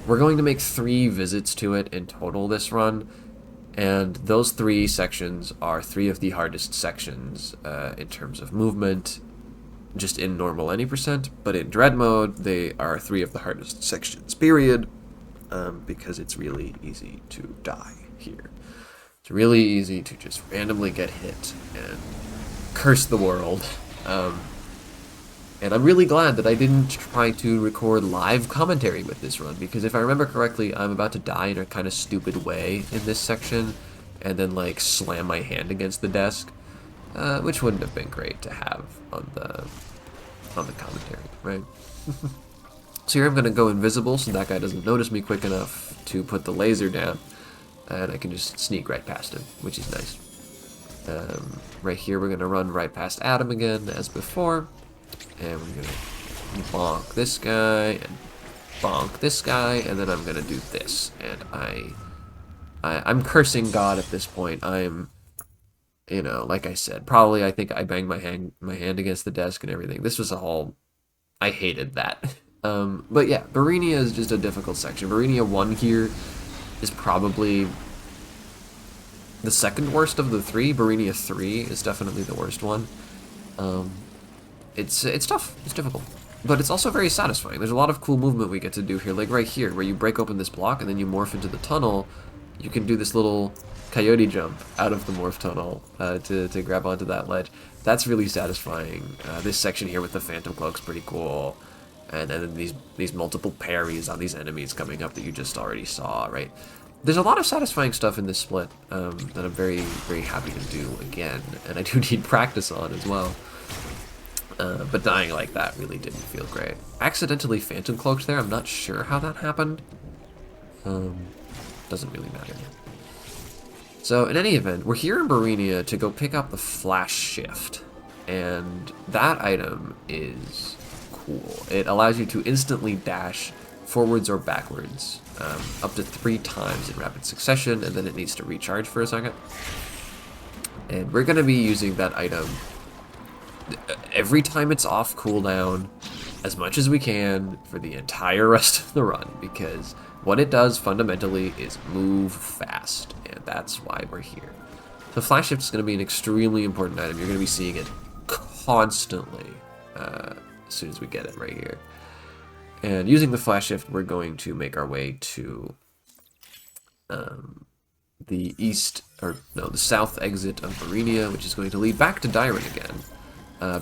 We're going to make 3 visits to it in total this run, and those 3 sections are 3 of the hardest sections in terms of movement, just in normal any percent, but in dread mode, they are 3 of the hardest sections, period, because it's really easy to die here. It's really easy to just randomly get hit and curse the world. And I'm really glad that I didn't try to record live commentary with this run, because if I remember correctly, I'm about to die in a kind of stupid way in this section, and then like slam my hand against the desk, which wouldn't have been great to have on the commentary, right? So here I'm going to go invisible so that guy doesn't notice me quick enough to put the laser down, and I can just sneak right past him, which is nice. Right here we're going to run right past Adam again, as before, and we're going to bonk this guy, and bonk this guy, and then I'm going to do this, and I'm cursing God at this point. I'm, you know, like I said, probably I think I banged my hand against the desk and everything. This was a whole, I hated that. But yeah, Barinia is just a difficult section. Barinia 1 here is probably the second worst of the 3. Barinia 3 is definitely the worst one. It's tough. It's difficult. But it's also very satisfying. There's a lot of cool movement we get to do here. Like right here, where you break open this block and then you morph into the tunnel. You can do this little coyote jump out of the morph tunnel to grab onto that ledge. That's really satisfying. This section here with the phantom cloak's pretty cool. And then these multiple parries on these enemies coming up that you just already saw, right? There's a lot of satisfying stuff in this split that I'm very, very happy to do again. And I do need practice on as well. But dying like that really didn't feel great. Accidentally phantom cloaked there. I'm not sure how that happened. Doesn't really matter. So in any event, we're here in Barinia to go pick up the flash shift. And that item is cool. It allows you to instantly dash forwards or backwards up to 3 times in rapid succession, and then it needs to recharge for a second. And we're going to be using that item every time it's off cooldown, as much as we can for the entire rest of the run, because what it does fundamentally is move fast, and that's why we're here. So flash shift is going to be an extremely important item. You're going to be seeing it constantly as soon as we get it right here. And using the flash shift, we're going to make our way to the south exit of Marinia, which is going to lead back to Dyron again,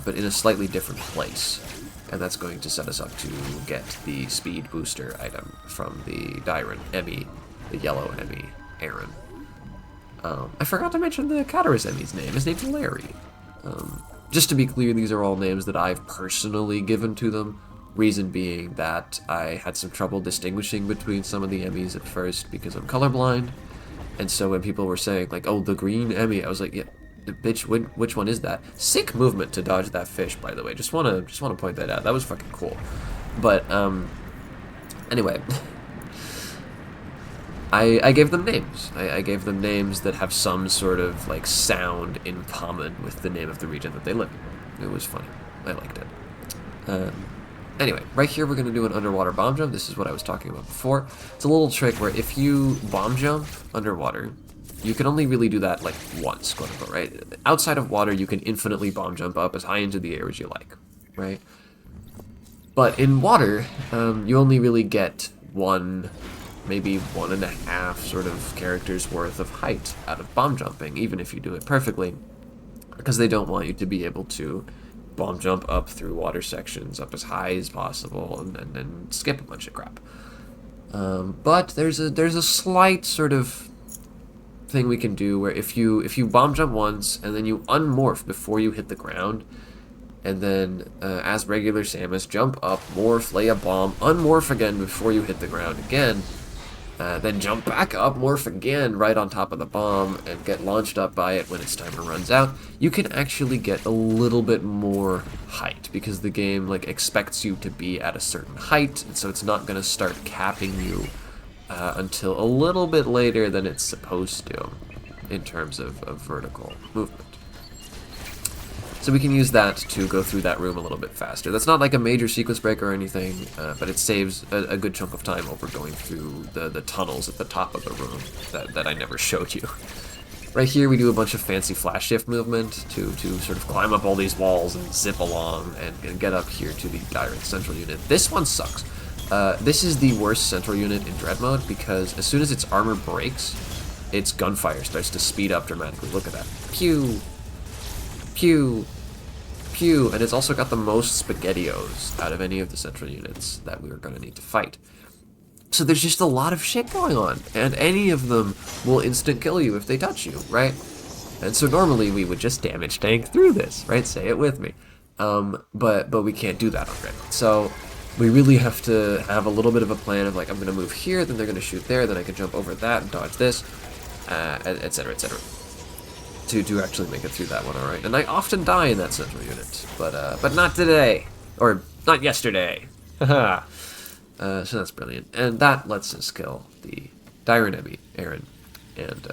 but in a slightly different place. And that's going to set us up to get the speed booster item from the Dyron Emmy, the yellow Emmy, Aaron. I forgot to mention the Katarus Emmy's name. His name's Larry. Just to be clear, these are all names that I've personally given to them. Reason being that I had some trouble distinguishing between some of the Emmys at first because I'm colorblind. And so when people were saying, like, oh, the green Emmy, I was like, yeah, bitch, which one is that? Sick movement to dodge that fish, by the way. Just wanna point that out. That was fucking cool. But, anyway. I gave them names. I gave them names that have some sort of, like, sound in common with the name of the region that they live in. It was funny. I liked it. Anyway, right here we're going to do an underwater bomb jump. This is what I was talking about before. It's a little trick where if you bomb jump underwater, you can only really do that, like, once, quote unquote, right? Outside of water, you can infinitely bomb jump up as high into the air as you like, right? But in water, you only really get one, maybe 1.5 sort of characters worth of height out of bomb jumping, even if you do it perfectly, because they don't want you to be able to bomb jump up through water sections up as high as possible and then skip a bunch of crap. But there's a slight sort of thing we can do where if you bomb jump once and then you unmorph before you hit the ground, and then as regular Samus, jump up, morph, lay a bomb, unmorph again before you hit the ground again, then jump back up, morph again right on top of the bomb, and get launched up by it when its timer runs out, you can actually get a little bit more height, because the game, like, expects you to be at a certain height, and so it's not going to start capping you until a little bit later than it's supposed to, in terms of vertical movement. So we can use that to go through that room a little bit faster. That's not like a major sequence breaker or anything, but it saves a good chunk of time over going through the tunnels at the top of the room that I never showed you. Right here we do a bunch of fancy flash shift movement to sort of climb up all these walls and zip along and get up here to the Dyron central unit. This one sucks. This is the worst central unit in Dread mode because as soon as its armor breaks, its gunfire starts to speed up dramatically. Look at that. Pew! Pew! Pew! And it's also got the most SpaghettiOs out of any of the central units that we are going to need to fight. So there's just a lot of shit going on, and any of them will instant kill you if they touch you, right? And so normally we would just damage tank through this, right? Say it with me. But we can't do that already. So we really have to have a little bit of a plan of, like, I'm going to move here, then they're going to shoot there, then I can jump over that and dodge this, etc., etc. To actually make it through that one, alright. And I often die in that central unit, but not today. Or not yesterday. Haha. So that's brilliant. And that lets us kill the Dyron Emmy, Aaron, and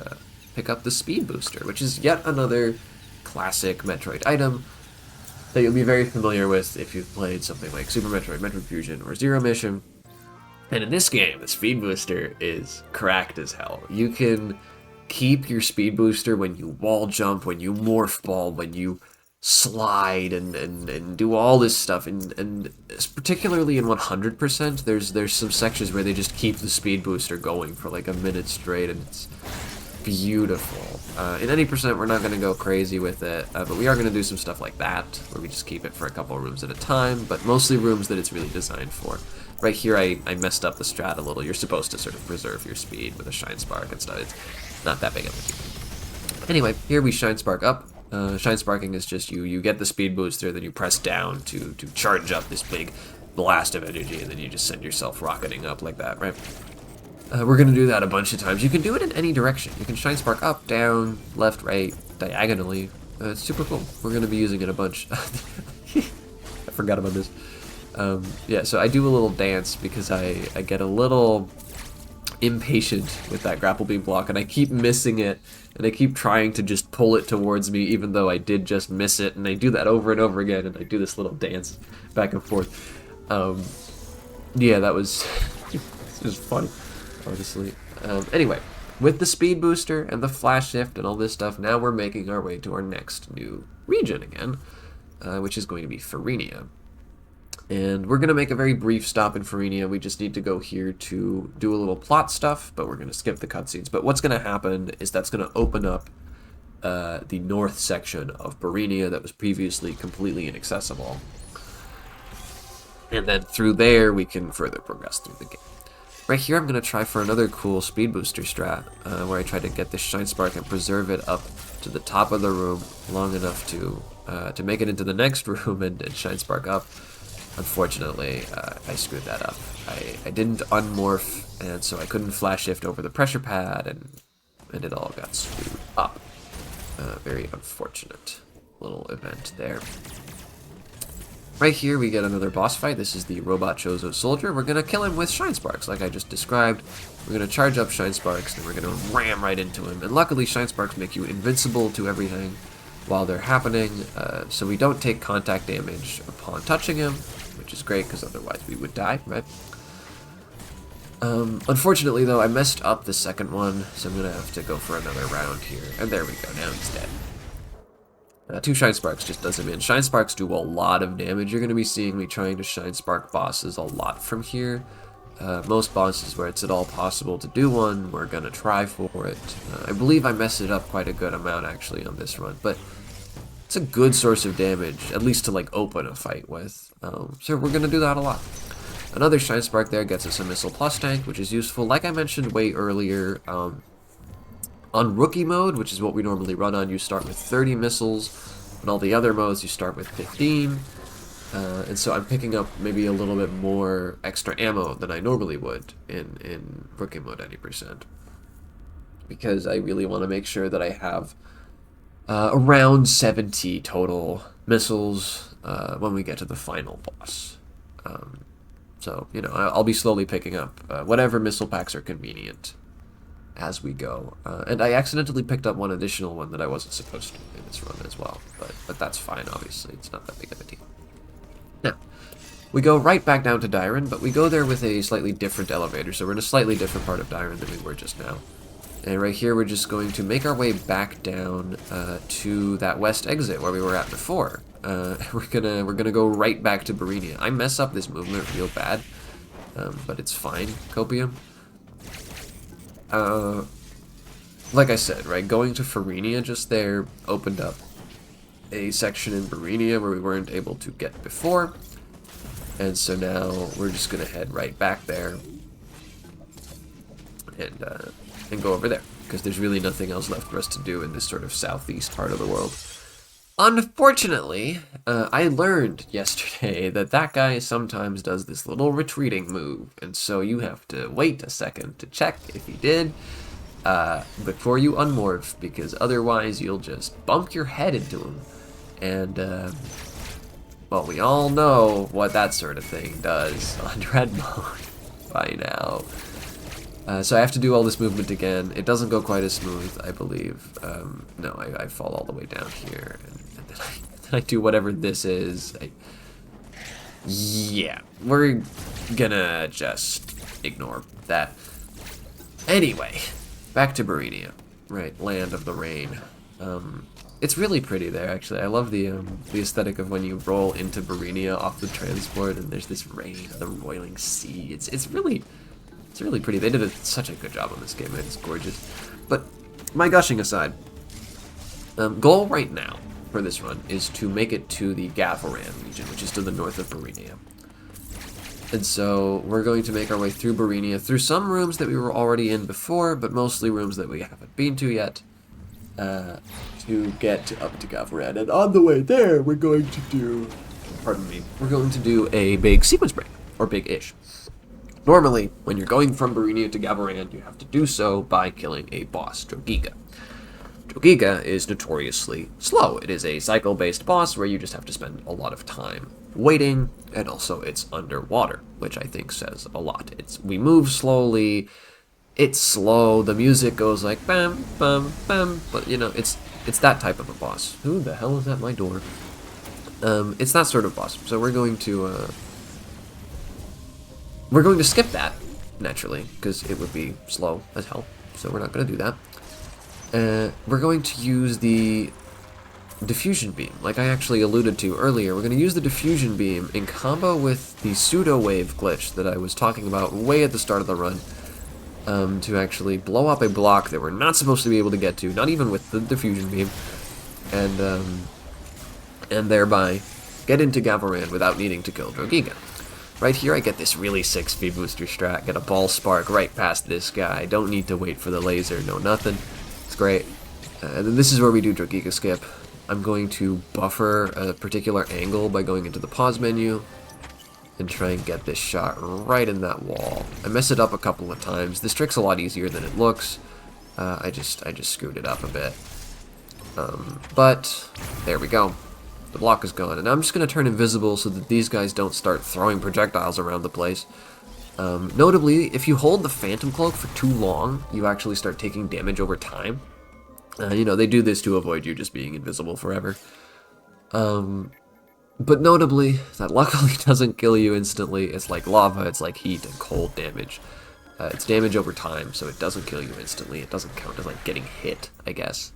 pick up the speed booster, which is yet another classic Metroid item that you'll be very familiar with if you've played something like Super Metroid, Metroid Fusion, or Zero Mission. And in this game, the speed booster is cracked as hell. You can keep your speed booster when you wall jump, when you morph ball, when you slide and do all this stuff, and particularly in 100%, there's some sections where they just keep the speed booster going for like a minute straight, and it's beautiful. In any percent, we're not going to go crazy with it, but we are going to do some stuff like that, where we just keep it for a couple of rooms at a time, but mostly rooms that it's really designed for. Right here, I messed up the strat a little. You're supposed to sort of preserve your speed with a Shine Spark and stuff. It's not that big of a deal. Anyway, here we Shine Spark up. Shine Sparking is just you get the speed booster, then you press down to charge up this big blast of energy, and then you just send yourself rocketing up like that, right? We're going to do that a bunch of times. You can do it in any direction. You can Shine Spark up, down, left, right, diagonally. It's super cool. We're going to be using it a bunch. I forgot about this. Yeah, so I do a little dance because I get a little impatient with that grapple beam block, and I keep missing it, and I keep trying to just pull it towards me, even though I did just miss it, and I do that over and over again, and I do this little dance back and forth. Yeah, that was it was fun, honestly. Anyway, with the speed booster and the flash shift and all this stuff, now we're making our way to our next new region again, which is going to be Farenia. And we're going to make a very brief stop in Farenia. We just need to go here to do a little plot stuff, but we're going to skip the cutscenes. But what's going to happen is that's going to open up the north section of Barenia that was previously completely inaccessible. And then through there, we can further progress through the game. Right here, I'm going to try for another cool speed booster strat, where I try to get this Shine Spark and preserve it up to the top of the room long enough to make it into the next room and Shine Spark up. Unfortunately, I screwed that up. I didn't unmorph, and so I couldn't flash shift over the pressure pad, and it all got screwed up. Very unfortunate little event there. Right here, we get another boss fight. This is the Robot Chozo Soldier. We're going to kill him with Shine Sparks, like I just described. We're going to charge up Shine Sparks, and we're going to ram right into him. And luckily, Shine Sparks make you invincible to everything while they're happening, so we don't take contact damage upon touching him, which is great, because otherwise we would die, right? Unfortunately, though, I messed up the second one, so I'm going to have to go for another round here. And there we go, now he's dead. 2 Shine Sparks just does him in. Shine Sparks do a lot of damage. You're going to be seeing me trying to Shine Spark bosses a lot from here. Most bosses where it's at all possible to do one, we're going to try for it. I believe I messed it up quite a good amount, actually, on this run. But it's a good source of damage, at least to, like, open a fight with. So we're going to do that a lot. Another Shine Spark there gets us a Missile Plus tank, which is useful. Like I mentioned way earlier, on Rookie mode, which is what we normally run on, you start with 30 missiles. In all the other modes, you start with 15. And so I'm picking up maybe a little bit more extra ammo than I normally would in Rookie mode 90%. Because I really want to make sure that I have around 70 total missiles when we get to the final boss. So, you know, I'll be slowly picking up whatever missile packs are convenient as we go. And I accidentally picked up one additional one that I wasn't supposed to in this run as well. But that's fine, obviously. It's not that big of a deal. Now, we go right back down to Dyron, but we go there with a slightly different elevator. So we're in a slightly different part of Dyron than we were just now. And right here, we're just going to make our way back down to that west exit where we were at before. We're gonna go right back to Barenia. I mess up this movement real bad, but it's fine, Copium. Like I said, right, going to Farenia just there opened up a section in Barenia where we weren't able to get before, and so now we're just gonna head right back there and go over there, because there's really nothing else left for us to do in this sort of southeast part of the world. Unfortunately, I learned yesterday that that guy sometimes does this little retreating move, and so you have to wait a second to check if he did before you unmorph, because otherwise you'll just bump your head into him. And, well, we all know what that sort of thing does on Dread mode by now. So I have to do all this movement again. It doesn't go quite as smooth, I believe. No, I fall all the way down here, and then I do whatever this is. Yeah, we're gonna just ignore that. Anyway, back to Barenia. Right, land of the rain. It's really pretty there, actually. I love the aesthetic of when you roll into Barenia off the transport, and there's this rain and the roiling sea. It's really pretty. They did such a good job on this game, man. It's gorgeous. But my gushing aside, goal right now for this run is to make it to the Gavaran region, which is to the north of Barenia. And so we're going to make our way through Barenia, through some rooms that we were already in before, but mostly rooms that we haven't been to yet, to get up to Gavaran. And on the way there, we're going to do, we're going to do a big sequence break, or big-ish. Normally, when you're going from Barenia to Gavaran, you have to do so by killing a boss, Drogiga. Drogiga is notoriously slow. It is a cycle-based boss where you just have to spend a lot of time waiting, and also it's underwater, which I think says a lot. We move slowly, it's slow, the music goes like bam, bam, bam, but you know, it's that type of a boss. Who the hell is at my door? It's that sort of boss, so we're going to we're going to skip that, naturally, because it would be slow as hell, so we're not going to do that. We're going to use the diffusion beam, like I actually alluded to earlier. We're going to use the diffusion beam in combo with the pseudo wave glitch that I was talking about way at the start of the run, to actually blow up a block that we're not supposed to be able to get to, not even with the diffusion beam, and thereby get into Gavaran without needing to kill Drogiga. Right here I get this really sick speed booster strat, get a ball spark right past this guy, don't need to wait for the laser, no nothing. It's great. And then this is where we do Drogiga skip. I'm going to buffer a particular angle by going into the pause menu and try and get this shot right in that wall. I mess it up a couple of times. This trick's a lot easier than it looks. I just screwed it up a bit. But there we go. The block is gone, and I'm just going to turn invisible so that these guys don't start throwing projectiles around the place. Notably, if you hold the Phantom Cloak for too long, you actually start taking damage over time. You know, they do this to avoid you just being invisible forever. But notably, that luckily doesn't kill you instantly. It's like lava, it's like heat and cold damage. It's damage over time, so it doesn't kill you instantly. It doesn't count as like getting hit, I guess.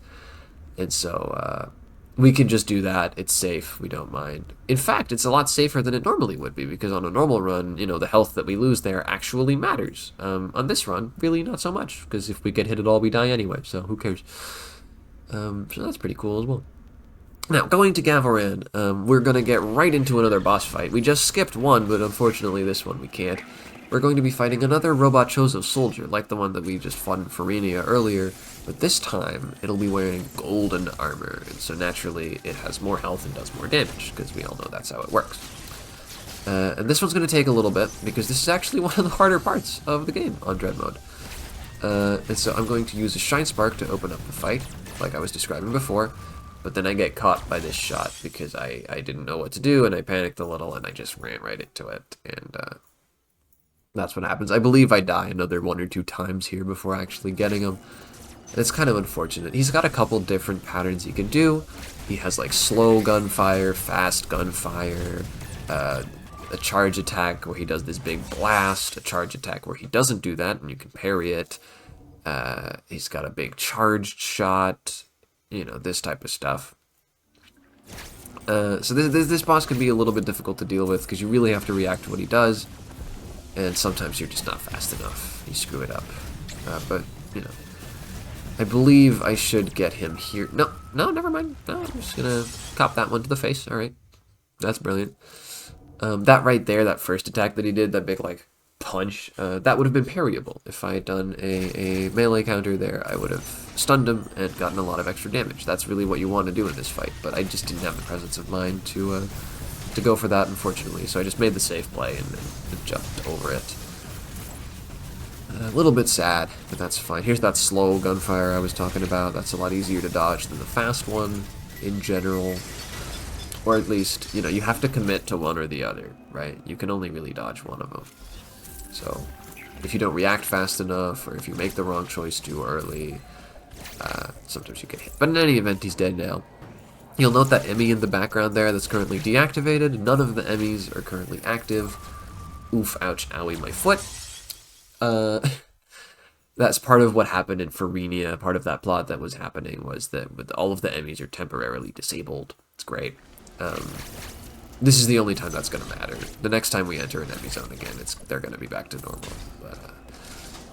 And so, we can just do that. It's safe. We don't mind. In fact, it's a lot safer than it normally would be, because on a normal run, you know, the health that we lose there actually matters. On this run, really not so much, because if we get hit at all, we die anyway, so who cares? So that's pretty cool as well. Now, going to Gavaran, we're going to get right into another boss fight. We just skipped one, but unfortunately this one we can't. We're going to be fighting another Robot Chozo soldier, like the one that we just fought in Farenia earlier, but this time it'll be wearing golden armor, and so naturally it has more health and does more damage, because we all know that's how it works. And this one's going to take a little bit, because this is actually one of the harder parts of the game on Dread Mode. And so I'm going to use a Shine Spark to open up the fight, like I was describing before, but then I get caught by this shot because I didn't know what to do, and I panicked a little, and I just ran right into it, and that's what happens. I believe I die another 1 or 2 times here before actually getting him. It's kind of unfortunate. He's got a couple different patterns he can do. He has like slow gunfire, fast gunfire, a charge attack where he does this big blast, a charge attack where he doesn't do that and you can parry it. He's got a big charged shot, you know, this type of stuff. So this boss can be a little bit difficult to deal with because you really have to react to what he does, and sometimes you're just not fast enough. You screw it up. But, you know, I believe I should get him here. No, never mind. No, I'm just gonna cop that one to the face. Alright. That's brilliant. That right there, that first attack that he did, that big, like, punch, that would have been parryable. If I had done a melee counter there, I would have stunned him and gotten a lot of extra damage. That's really what you want to do in this fight, but I just didn't have the presence of mind to go for that, unfortunately, so I just made the safe play and jumped over it. A little bit sad, but that's fine. Here's that slow gunfire I was talking about. That's a lot easier to dodge than the fast one in general. Or at least, you know, you have to commit to one or the other, right? You can only really dodge one of them. So, if you don't react fast enough, or if you make the wrong choice too early, sometimes you get hit. But in any event, he's dead now. You'll note that Emmy in the background there that's currently deactivated. None of the Emmys are currently active. Oof, ouch, owie, my foot. That's part of what happened in Farenia. Part of that plot that was happening was that with all of the Emmys are temporarily disabled. It's great. This is the only time that's going to matter. The next time we enter an Emmy zone again, they're going to be back to normal. But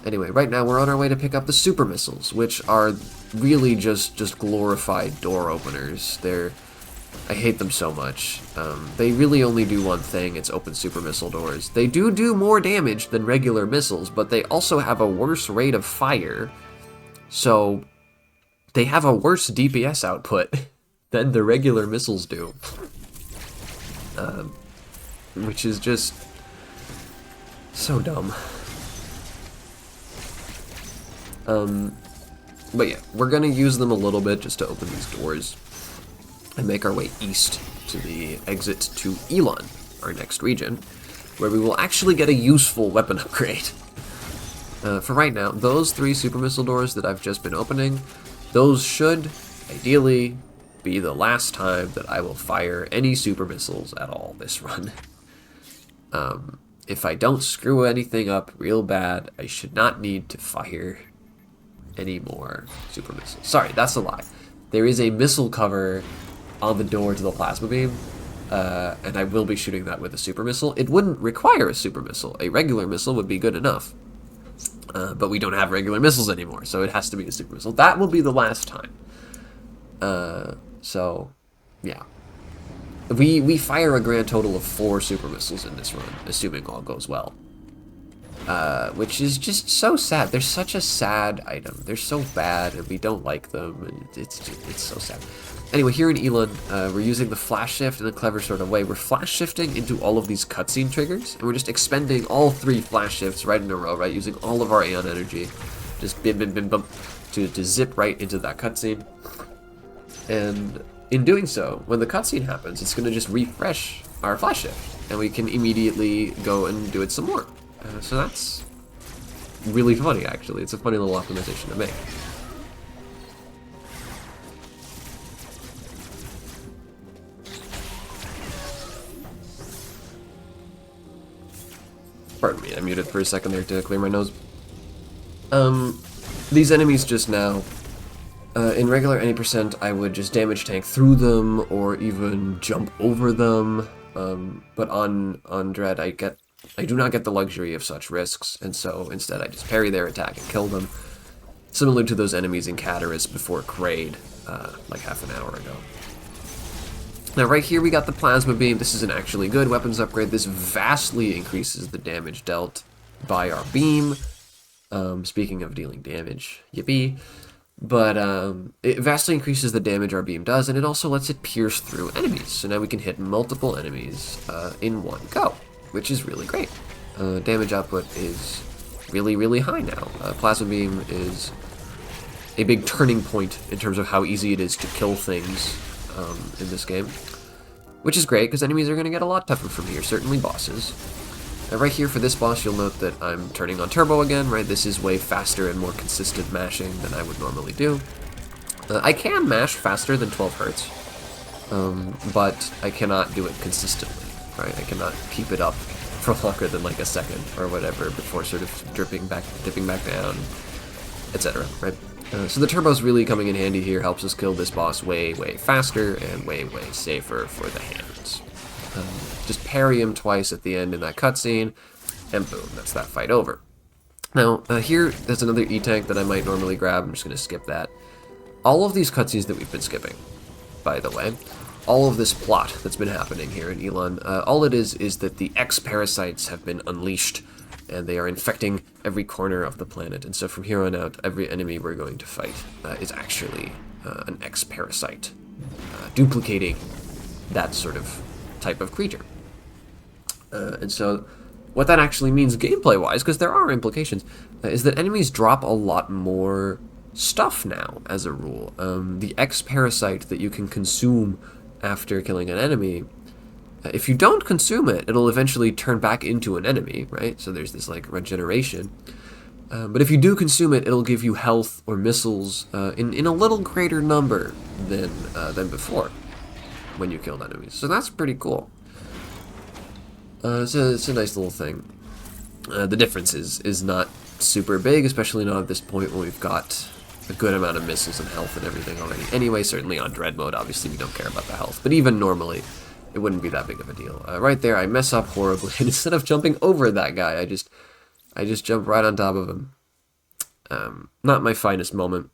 anyway, right now we're on our way to pick up the super missiles, which are really just glorified door openers. I hate them so much. They really only do one thing, it's open super missile doors. They do more damage than regular missiles, but they also have a worse rate of fire. So they have a worse DPS output than the regular missiles do. Which is just so dumb. But yeah, we're gonna use them a little bit just to open these doors and make our way east to the exit to Elon, our next region, where we will actually get a useful weapon upgrade. For right now, those 3 super missile doors that I've just been opening, those should, ideally, be the last time that I will fire any super missiles at all this run. if I don't screw anything up real bad, I should not need to fire any more super missiles. Sorry, that's a lie. There is a missile cover on the door to the plasma beam, and I will be shooting that with a super missile. It wouldn't require a super missile. A regular missile would be good enough. But we don't have regular missiles anymore, so it has to be a super missile. That will be the last time. So, yeah. We fire a grand total of 4 super missiles in this run, assuming all goes well. Which is just so sad. They're such a sad item. They're so bad, and we don't like them, and it's so sad. Anyway, here in Elon, we're using the flash shift in a clever sort of way. We're flash shifting into all of these cutscene triggers, and we're just expending all 3 flash shifts right in a row, right? Using all of our Aeon energy, just bim, bim, bim, bum, to zip right into that cutscene. And in doing so, when the cutscene happens, it's going to just refresh our flash shift, and we can immediately go and do it some more. So that's really funny, actually. It's a funny little optimization to make. Pardon me, I muted for a second there to clear my nose. These enemies just now, in regular any percent, I would just damage tank through them or even jump over them. But on Dread, I do not get the luxury of such risks, and so instead I just parry their attack and kill them, similar to those enemies in Cataris before Kraid, like half an hour ago. Now right here we got the Plasma Beam. This is an actually good weapons upgrade. This vastly increases the damage dealt by our beam. Speaking of dealing damage, yippee. But it vastly increases the damage our beam does, and it also lets it pierce through enemies. So now we can hit multiple enemies in one go, which is really great. Damage output is really, really high now. Plasma Beam is a big turning point in terms of how easy it is to kill things in this game, which is great because enemies are going to get a lot tougher from here, certainly bosses. Right here for this boss, you'll note that I'm turning on turbo again, right? This is way faster and more consistent mashing than I would normally do. I can mash faster than 12 hertz, but I cannot do it consistently, right? I cannot keep it up for longer than like a second or whatever before sort of dipping back down, etc., right? So the turbo's really coming in handy here, helps us kill this boss way, way faster and way, way safer for the hands. Just parry him twice at the end in that cutscene, and boom, that's that fight over. Now, here, there's another E-Tank that I might normally grab. I'm just going to skip that. All of these cutscenes that we've been skipping, by the way, all of this plot that's been happening here in Elon, all it is that the X-Parasites have been unleashed, and they are infecting every corner of the planet. And so from here on out, every enemy we're going to fight is actually an X-Parasite, duplicating that sort of type of creature. And so what that actually means gameplay-wise, because there are implications, is that enemies drop a lot more stuff now, as a rule. The X-Parasite that you can consume after killing an enemy, if you don't consume it, it'll eventually turn back into an enemy, right? So there's this, like, regeneration. But if you do consume it, it'll give you health or missiles in a little greater number than before when you killed enemies. So that's pretty cool. It's a nice little thing. The difference is not super big, especially not at this point when we've got a good amount of missiles and health and everything already. Anyway, certainly on Dread mode, obviously we don't care about the health. But even normally, it wouldn't be that big of a deal. Right there, I mess up horribly, and instead of jumping over that guy, I just jump right on top of him. Not my finest moment.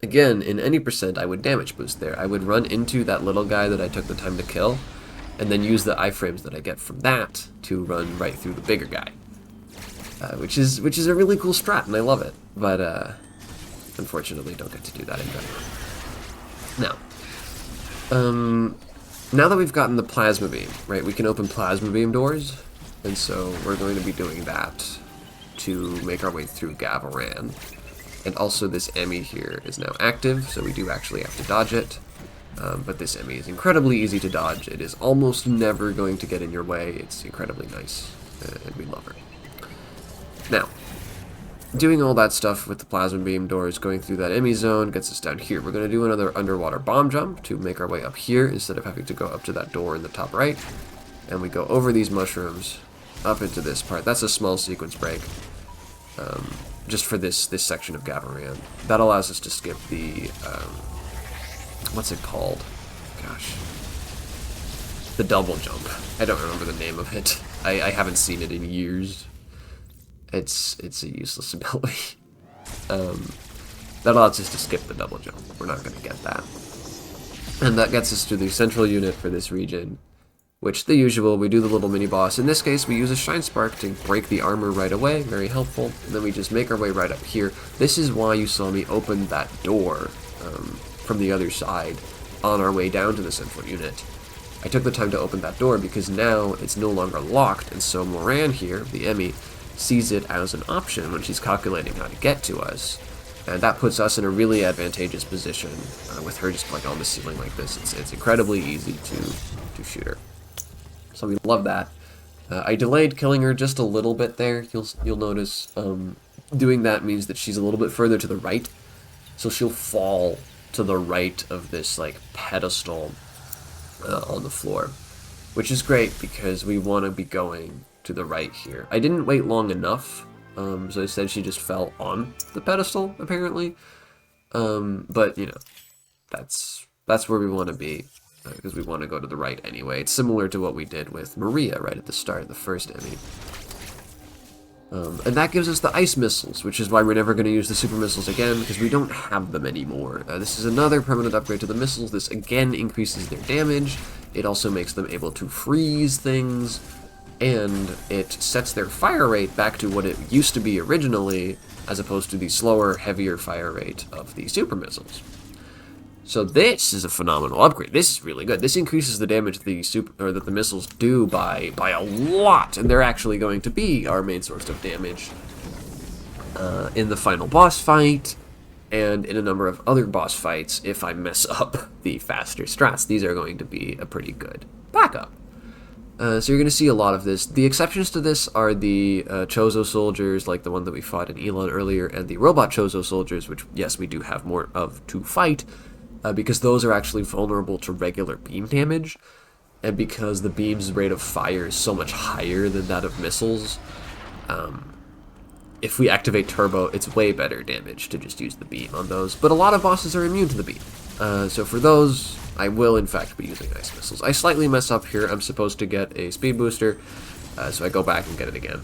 Again, in any percent, I would damage boost there. I would run into that little guy that I took the time to kill, and then use the iframes that I get from that to run right through the bigger guy. Which is a really cool strat, and I love it. But, unfortunately, don't get to do that in general. Now that we've gotten the Plasma Beam, right, we can open Plasma Beam doors, and so we're going to be doing that to make our way through Gavaran. And also this Emmy here is now active, so we do actually have to dodge it. But this Emmy is incredibly easy to dodge. It is almost never going to get in your way. It's incredibly nice, and we love her. Now, doing all that stuff with the Plasma Beam doors, going through that Emmy zone, gets us down here. We're going to do another underwater bomb jump to make our way up here, instead of having to go up to that door in the top right. and we go over these mushrooms up into this part. That's a small sequence break, just for this section of Gathering. That allows us to skip the, what's it called? Gosh. The double jump. I don't remember the name of it. I haven't seen it in years. It's a useless ability. That allows us to skip the double jump. We're not going to get that. And that gets us to the central unit for this region, which, the usual, we do the little mini-boss. In this case, we use a Shine Spark to break the armor right away, very helpful, and then we just make our way right up here. This is why you saw me open that door from the other side on our way down to the central unit. I took the time to open that door because now it's no longer locked, and so Moran here, the Emmy, sees it as an option when she's calculating how to get to us. And that puts us in a really advantageous position with her just like on the ceiling like this. It's incredibly easy to shoot her. So we love that. I delayed killing her just a little bit there. You'll notice doing that means that she's a little bit further to the right. So she'll fall to the right of this like pedestal on the floor, which is great because we want to be going to the right here. I didn't wait long enough. So I said she just fell on the pedestal, apparently. But, you know, that's where we want to be, because we want to go to the right anyway. It's similar to what we did with Maria right at the start, the first Emmy. And that gives us the ice missiles, which is why we're never going to use the super missiles again, because we don't have them anymore. This is another permanent upgrade to the missiles. This again increases their damage. It also makes them able to freeze things. And it sets their fire rate back to what it used to be originally, as opposed to the slower, heavier fire rate of the super missiles. So this is a phenomenal upgrade. This is really good. This increases the damage that the missiles do by a lot, and they're actually going to be our main source of damage in the final boss fight, and in a number of other boss fights if I mess up the faster strats. These are going to be a pretty good backup. So you're going to see a lot of this. The exceptions to this are the Chozo soldiers, like the one that we fought in Elon earlier, and the robot Chozo soldiers, which, yes, we do have more of to fight, because those are actually vulnerable to regular beam damage, and because the beam's rate of fire is so much higher than that of missiles, if we activate turbo, it's way better damage to just use the beam on those. But a lot of bosses are immune to the beam, so for those, I will, in fact, be using ice missiles. I slightly mess up here. I'm supposed to get a speed booster, so I go back and get it again.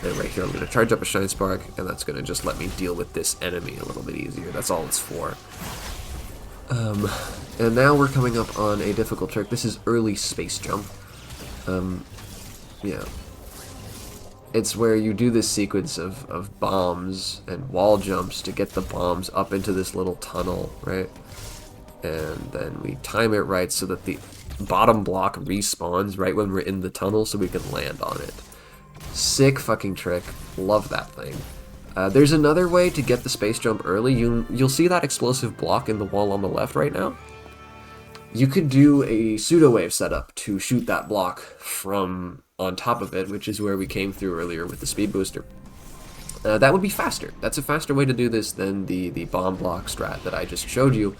And right here, I'm going to charge up a Shine Spark, and that's going to just let me deal with this enemy a little bit easier. That's all it's for. And now we're coming up on a difficult trick. This is early space jump. Yeah. It's where you do this sequence of bombs and wall jumps to get the bombs up into this little tunnel, right? And then we time it right so that the bottom block respawns right when we're in the tunnel so we can land on it. Sick fucking trick. Love that thing. There's another way to get the space jump early. You'll see that explosive block in the wall on the left right now. You could do a pseudo wave setup to shoot that block from on top of it, which is where we came through earlier with the speed booster. That would be faster. That's a faster way to do this than the bomb block strat that I just showed you.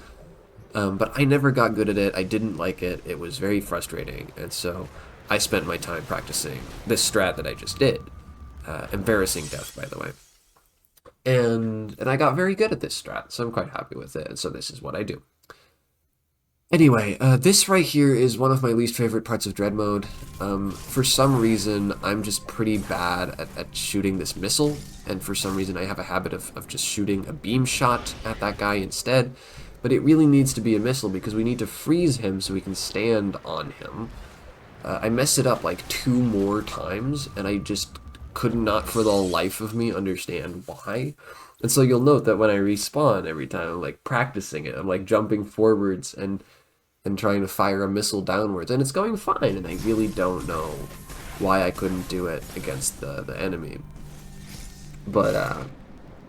But I never got good at it. I didn't like it. It was very frustrating, and so I spent my time practicing this strat that I just did. Embarrassing death, by the way. And I got very good at this strat, so I'm quite happy with it, and so this is what I do. Anyway, this right here is one of my least favorite parts of Dread Mode. For some reason, I'm just pretty bad at shooting this missile, and for some reason I have a habit of just shooting a beam shot at that guy instead. But it really needs to be a missile because we need to freeze him so we can stand on him. I messed it up like 2 more times, and I just could not for the life of me understand why. And so you'll note that when I respawn every time, I'm like practicing it. I'm like jumping forwards and trying to fire a missile downwards, and it's going fine, and I really don't know why I couldn't do it against the enemy. But,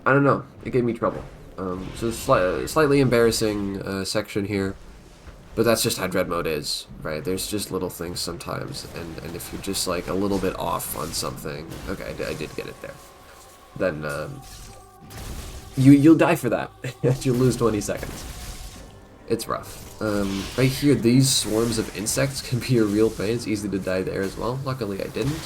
I don't know. It gave me trouble. So slightly embarrassing section here, but that's just how Dread Mode is, right? There's just little things sometimes, and if you're just like a little bit off on something, okay, I did get it there, then you'll die for that. You'll lose 20 seconds. It's rough. Right here, these swarms of insects can be a real pain. It's easy to die there as well. Luckily, I didn't.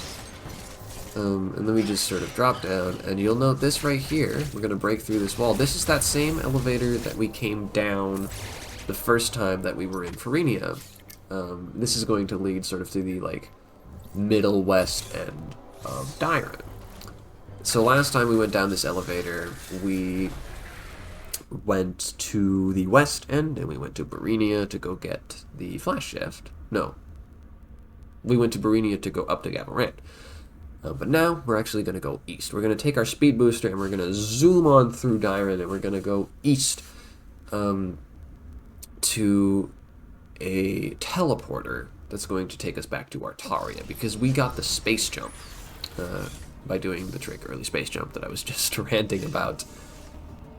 And then we just sort of drop down, and you'll note this right here. We're going to break through this wall. This is that same elevator that we came down the first time that we were in Farenia. This is going to lead sort of to the, like, middle west end of Dyron. So last time we went down this elevator, we went to the west end, and we went to Barenia to go get the flash shift. No. We went to Barenia to go up to Gavarant. But now, we're actually going to go east. We're going to take our speed booster, and we're going to zoom on through Dyron, and we're going to go east to a teleporter that's going to take us back to Artaria, because we got the space jump by doing the trick early space jump that I was just ranting about.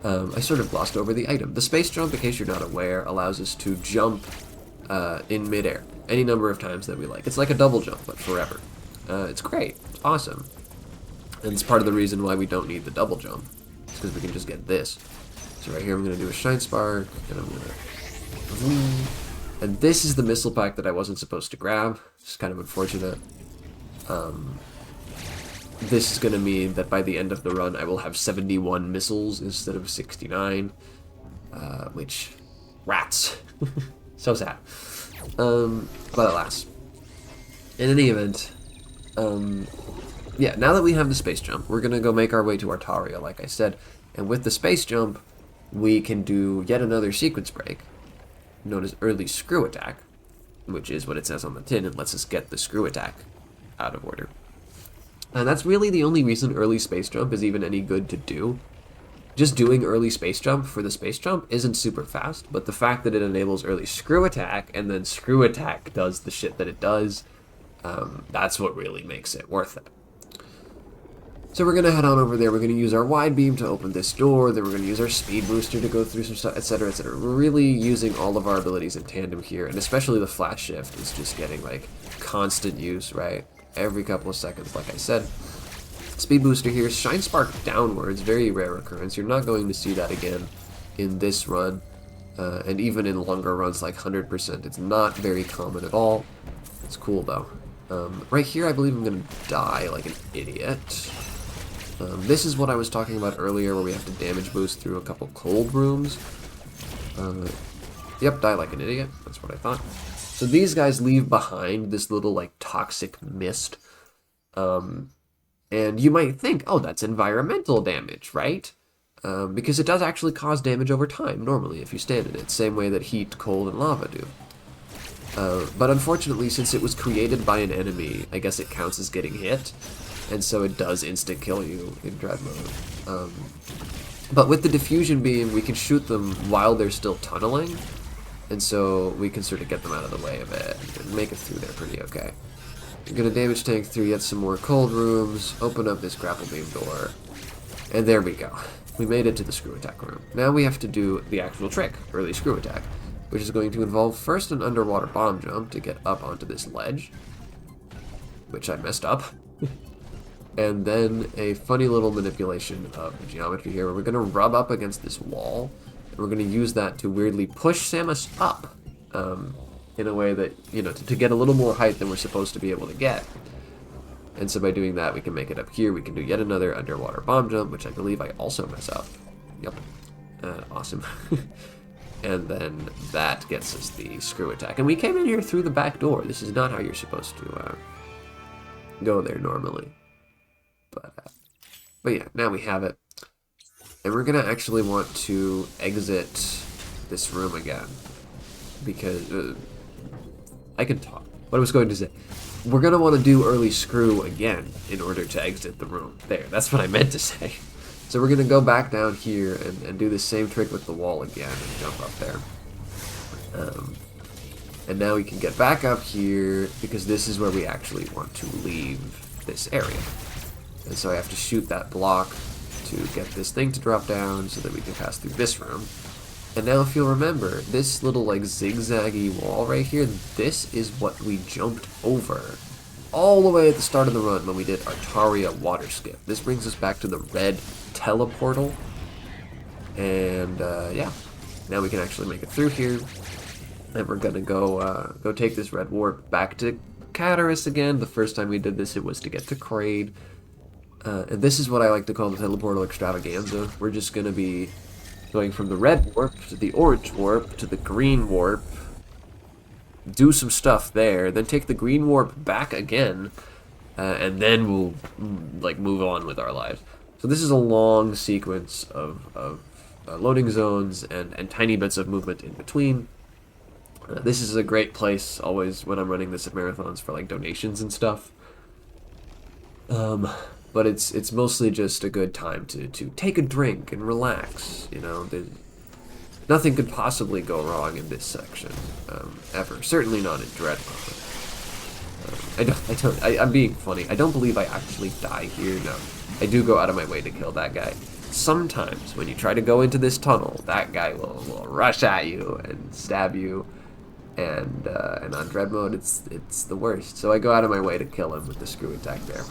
I sort of glossed over the item. The space jump, in case you're not aware, allows us to jump in midair any number of times that we like. It's like a double jump, but forever. It's great. It's awesome. And it's part of the reason why we don't need the double jump. It's because we can just get this. So right here I'm going to do a Shine Spark, and I'm going to... And this is the missile pack that I wasn't supposed to grab. It's kind of unfortunate. This is going to mean that by the end of the run I will have 71 missiles instead of 69. Which... Rats. So sad. But alas. In any event... yeah, now that we have the space jump, we're gonna go make our way to Artaria, like I said, and with the space jump, we can do yet another sequence break, known as early screw attack, which is what it says on the tin, and lets us get the screw attack out of order. And that's really the only reason early space jump is even any good to do. Just doing early space jump for the space jump isn't super fast, but the fact that it enables early screw attack, and then screw attack does the shit that it does, that's what really makes it worth it. So we're going to head on over there. We're going to use our wide beam to open this door. Then we're going to use our speed booster to go through some stuff, etc., etc. We're really using all of our abilities in tandem here, and especially the flash shift is just getting, like, constant use, right? Every couple of seconds, like I said. Speed booster here. Shine Spark downwards. Very rare occurrence. You're not going to see that again in this run. And even in longer runs like 100%. It's not very common at all. It's cool, though. Right here, I believe I'm going to die like an idiot. This is what I was talking about earlier, where we have to damage boost through a couple cold rooms. Yep, die like an idiot. That's what I thought. So these guys leave behind this little, like, toxic mist. And you might think, oh, that's environmental damage, right? Because it does actually cause damage over time, normally, if you stand in it. Same way that heat, cold, and lava do. But unfortunately, since it was created by an enemy, I guess it counts as getting hit, and so it does instant kill you in dread mode. But with the diffusion beam, we can shoot them while they're still tunneling, and so we can sort of get them out of the way of it and make it through there pretty okay. We're gonna damage tank through yet some more cold rooms, open up this grapple beam door, and there we go. We made it to the screw attack room. Now we have to do the actual trick, early screw attack, which is going to involve first an underwater bomb jump to get up onto this ledge, which I messed up, and then a funny little manipulation of the geometry here where we're going to rub up against this wall, and we're going to use that to weirdly push Samus up in a way that, you know, to get a little more height than we're supposed to be able to get. And so by doing that, we can make it up here. We can do yet another underwater bomb jump, which I believe I also mess up. Yep. Awesome. And then that gets us the screw attack. And we came in here through the back door. This is not how you're supposed to go there normally. But yeah, now we have it. And we're going to actually want to exit this room again. Because I can talk. What I was going to say. We're going to want to do early screw again in order to exit the room. There, that's what I meant to say. So we're going to go back down here and do the same trick with the wall again and jump up there. And now we can get back up here because this is where we actually want to leave this area. And so I have to shoot that block to get this thing to drop down so that we can pass through this room. And now if you'll remember, this little like zigzaggy wall right here, this is what we jumped over all the way at the start of the run when we did Artaria water skip. This brings us back to the red teleportal. And yeah, Now we can actually make it through here. And we're gonna go take this red warp back to Cataris again. The first time we did this, it was to get to Kraid. And this is what I like to call the teleportal extravaganza. We're just gonna be going from the red warp to the orange warp to the green warp, do some stuff there, then take the green warp back again, and then we'll like move on with our lives. So this is a long sequence of loading zones and tiny bits of movement in between. This is a great place always when I'm running this at marathons for like donations and stuff. But it's mostly just a good time to take a drink and relax. You know, nothing could possibly go wrong in this section ever. Certainly not in Dread Mode. I'm being funny. I don't believe I actually die here. No, I do go out of my way to kill that guy. Sometimes when you try to go into this tunnel, that guy will rush at you and stab you. And on Dread Mode, it's the worst. So I go out of my way to kill him with the screw attack there.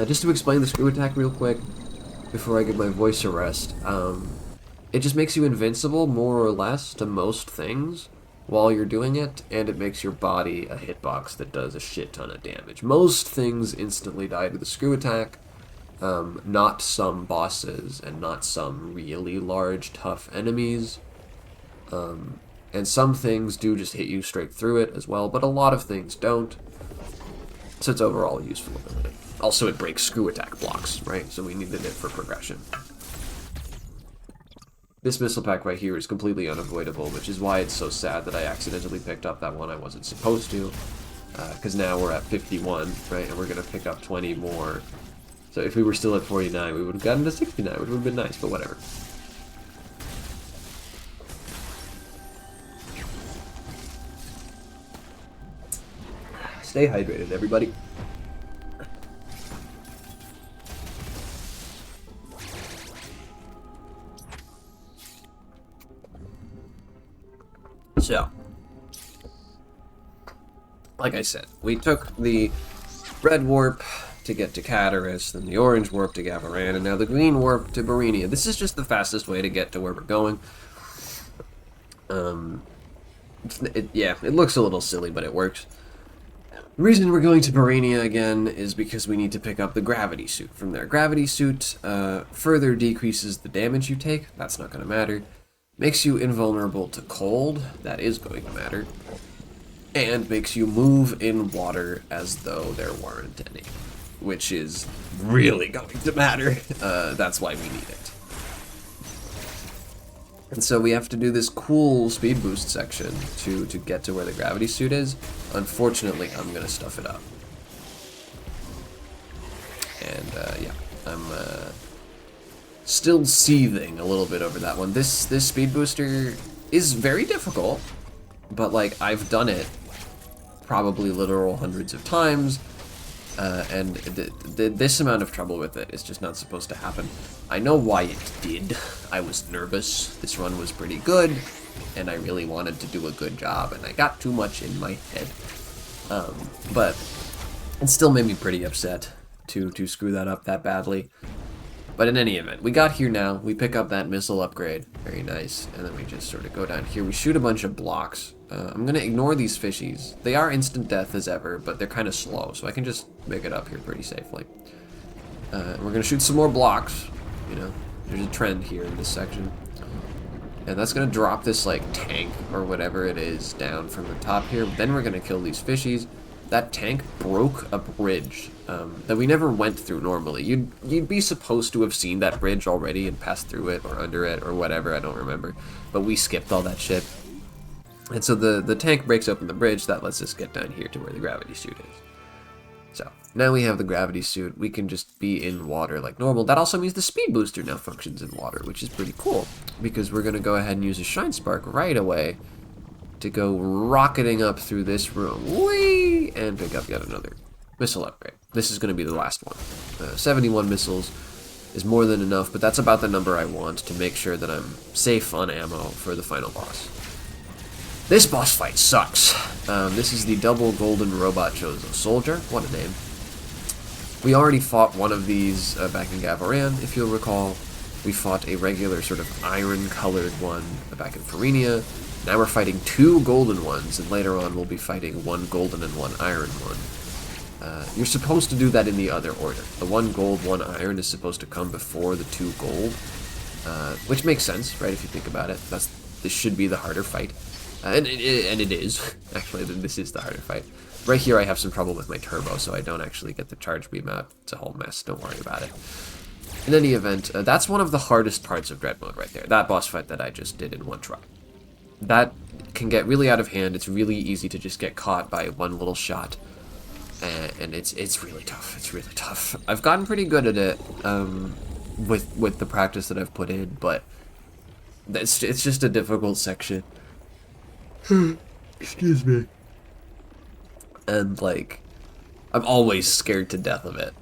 Just to explain the screw attack real quick, before I give my voice a rest, it just makes you invincible, more or less, to most things while you're doing it, and it makes your body a hitbox that does a shit ton of damage. Most things instantly die to the screw attack, not some bosses, and not some really large, tough enemies. And some things do just hit you straight through it as well, but a lot of things don't. So it's overall useful. Also, it breaks screw attack blocks, right? So we needed it for progression. This missile pack right here is completely unavoidable, which is why it's so sad that I accidentally picked up that one I wasn't supposed to. Because now we're at 51, right? And we're going to pick up 20 more. So if we were still at 49, we would have gotten to 69, which would have been nice, but whatever. Stay hydrated, everybody. So, like I said, we took the red warp to get to Cataris, then the orange warp to Gavaran, and now the green warp to Barenia. This is just the fastest way to get to where we're going. Yeah, it looks a little silly, but it works. The reason we're going to Barenia again is because we need to pick up the gravity suit from there. Gravity suit further decreases the damage you take. That's not going to matter. Makes you invulnerable to cold. That is going to matter. And makes you move in water as though there weren't any. Which is really going to matter. That's why we need it. And so we have to do this cool speed boost section to get to where the gravity suit is. Unfortunately, I'm going to stuff it up. And, yeah, I'm still seething a little bit over that one. This speed booster is very difficult, but, like, I've done it probably literal hundreds of times. And this amount of trouble with it is just not supposed to happen. I know why it did. I was nervous. This run was pretty good, and I really wanted to do a good job, and I got too much in my head. But it still made me pretty upset to screw that up that badly. But in any event, we got here now. We pick up that missile upgrade. Very nice. And then we just sort of go down here. We shoot a bunch of blocks. I'm going to ignore these fishies. They are instant death as ever, but they're kind of slow, so I can just pick it up here pretty safely. We're going to shoot some more blocks. You know, there's a trend here in this section. And that's going to drop this, like, tank or whatever it is down from the top here. Then we're going to kill these fishies. That tank broke a bridge that we never went through normally. You'd be supposed to have seen that bridge already and passed through it or under it or whatever, I don't remember. But we skipped all that shit. And so the tank breaks open the bridge. That lets us get down here to where the gravity suit is. So, now we have the gravity suit. We can just be in water like normal. That also means the speed booster now functions in water, which is pretty cool. Because we're going to go ahead and use a Shine Spark right away to go rocketing up through this room. Whee! And pick up yet another missile upgrade. This is going to be the last one. 71 missiles is more than enough, but that's about the number I want to make sure that I'm safe on ammo for the final boss. This boss fight sucks. This is the double golden robot Chozo soldier. What a name. We already fought one of these back in Gavaran, if you'll recall. We fought a regular sort of iron-colored one back in Farenia. Now we're fighting 2 golden ones, and later on we'll be fighting 1 golden and 1 iron one. You're supposed to do that in the other order. The 1 gold, 1 iron is supposed to come before the 2 gold, which makes sense, right, if you think about it. This should be the harder fight. And it is. Actually, this is the harder fight. Right here I have some trouble with my turbo, so I don't actually get the charge beam out. It's a whole mess, don't worry about it. In any event, that's one of the hardest parts of Dread Mode right there. That boss fight that I just did in 1 try. That can get really out of hand. It's really easy to just get caught by 1 little shot. And it's really tough. It's really tough. I've gotten pretty good at it with the practice that I've put in, but it's just a difficult section. Excuse me. And like, I'm always scared to death of it.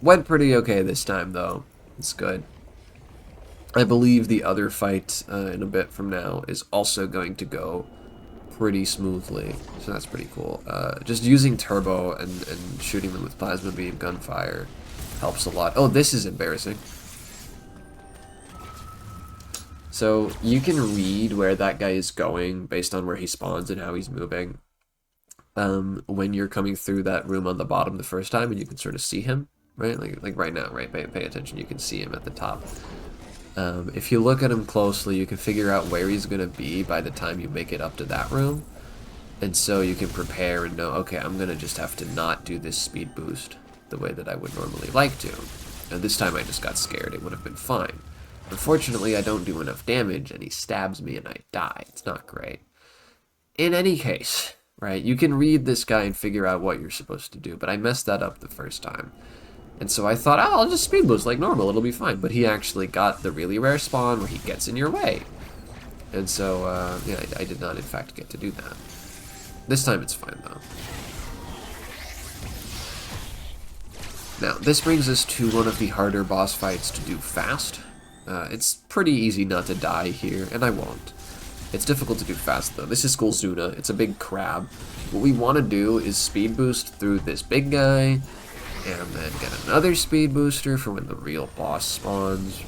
Went pretty okay this time though. It's good. I believe the other fight in a bit from now is also going to go pretty smoothly, so that's pretty cool. Just using turbo and shooting them with plasma beam gunfire helps a lot. Oh, this is embarrassing. So you can read where that guy is going based on where he spawns and how he's moving. When you're coming through that room on the bottom the first time, and you can sort of see him, right? Like right now, right? Pay attention. You can see him at the top. If you look at him closely, you can figure out where he's going to be by the time you make it up to that room. And so you can prepare and know, okay, I'm going to just have to not do this speed boost the way that I would normally like to. And this time I just got scared. It would have been fine. Unfortunately, I don't do enough damage, and he stabs me and I die. It's not great. In any case, right, you can read this guy and figure out what you're supposed to do, but I messed that up the first time. And so I thought, oh, I'll just speed boost like normal, it'll be fine. But he actually got the really rare spawn where he gets in your way. And so, yeah, I did not, in fact, get to do that. This time it's fine, though. Now, this brings us to one of the harder boss fights to do fast. It's pretty easy not to die here, and I won't. It's difficult to do fast, though. This is Skullzuna. It's a big crab. What we want to do is speed boost through this big guy, and then get another speed booster for when the real boss spawns.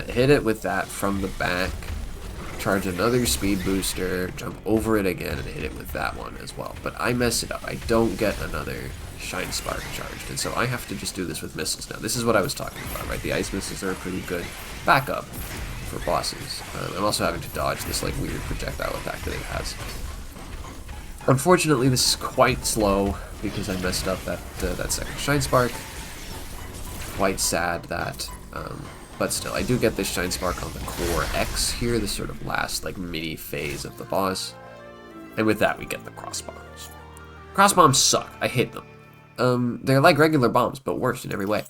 Hit it with that from the back, charge another speed booster, jump over it again, and hit it with that one as well. But I mess it up. I don't get another Shine Spark charged, and so I have to just do this with missiles now. This is what I was talking about, right? The ice missiles are a pretty good backup for bosses. I'm also having to dodge this like weird projectile attack that it has. Unfortunately, this is quite slow because I messed up that second Shine Spark. Quite sad that, but still, I do get this Shine Spark on the core X here, this sort of last like mini phase of the boss. And with that, we get the cross bombs. Cross bombs suck. I hate them. They're like regular bombs, but worse in every way.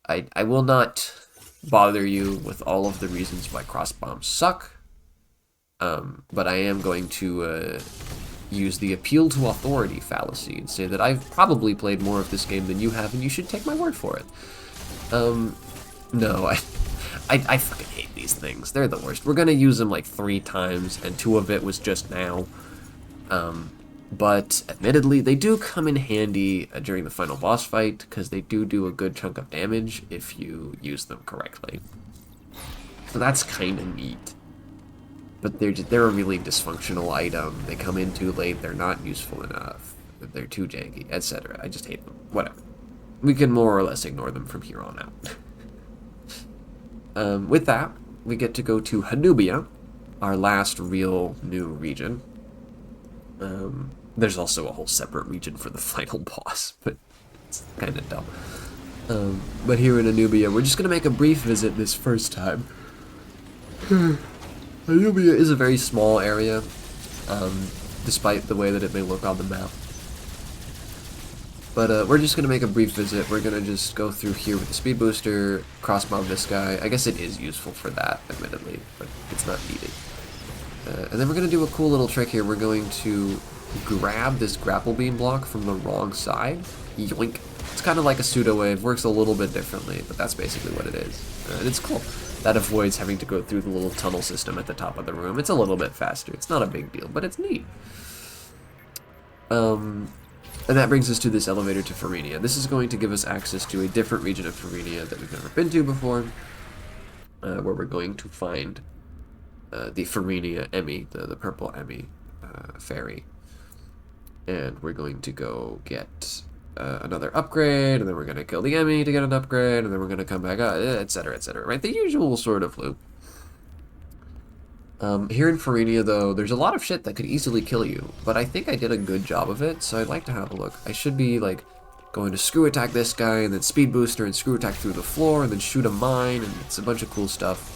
I will not bother you with all of the reasons why cross bombs suck, but I am going to use the appeal to authority fallacy and say that I've probably played more of this game than you have, and you should take my word for it. No, I fucking hate these things. They're the worst. We're gonna use them like 3 times, and 2 of it was just now. But admittedly, they do come in handy during the final boss fight, because they do a good chunk of damage if you use them correctly. So that's kind of neat. But they're a really dysfunctional item. They come in too late, they're not useful enough, they're too janky, etc. I just hate them. Whatever. We can more or less ignore them from here on out. With that, we get to go to Hanubia, our last real new region. There's also a whole separate region for the final boss, but it's kind of dumb. But here in Hanubia, we're just going to make a brief visit this first time. Hanubia is a very small area, despite the way that it may look on the map. But we're just going to make a brief visit. We're going to just go through here with the speed booster, cross bomb this guy. I guess it is useful for that, admittedly, but it's not needed. And then we're going to do a cool little trick here. We're going to grab this grapple beam block from the wrong side. Yoink. It's kind of like a pseudo wave. Works a little bit differently, but that's basically what it is. And it's cool. That avoids having to go through the little tunnel system at the top of the room. It's a little bit faster. It's not a big deal, but it's neat. And that brings us to this elevator to Farenia. This is going to give us access to a different region of Farenia that we've never been to before, where we're going to find the Farenia Emmy, the purple Emmy fairy. And we're going to go get another upgrade, and then we're going to kill the Emmy to get an upgrade, and then we're going to come back, etc., etc., right? The usual sort of loop. Here in Farenia, though, there's a lot of shit that could easily kill you, but I think I did a good job of it, so I'd like to have a look. I should be, like, going to screw attack this guy, and then speed booster, and screw attack through the floor, and then shoot a mine, and it's a bunch of cool stuff.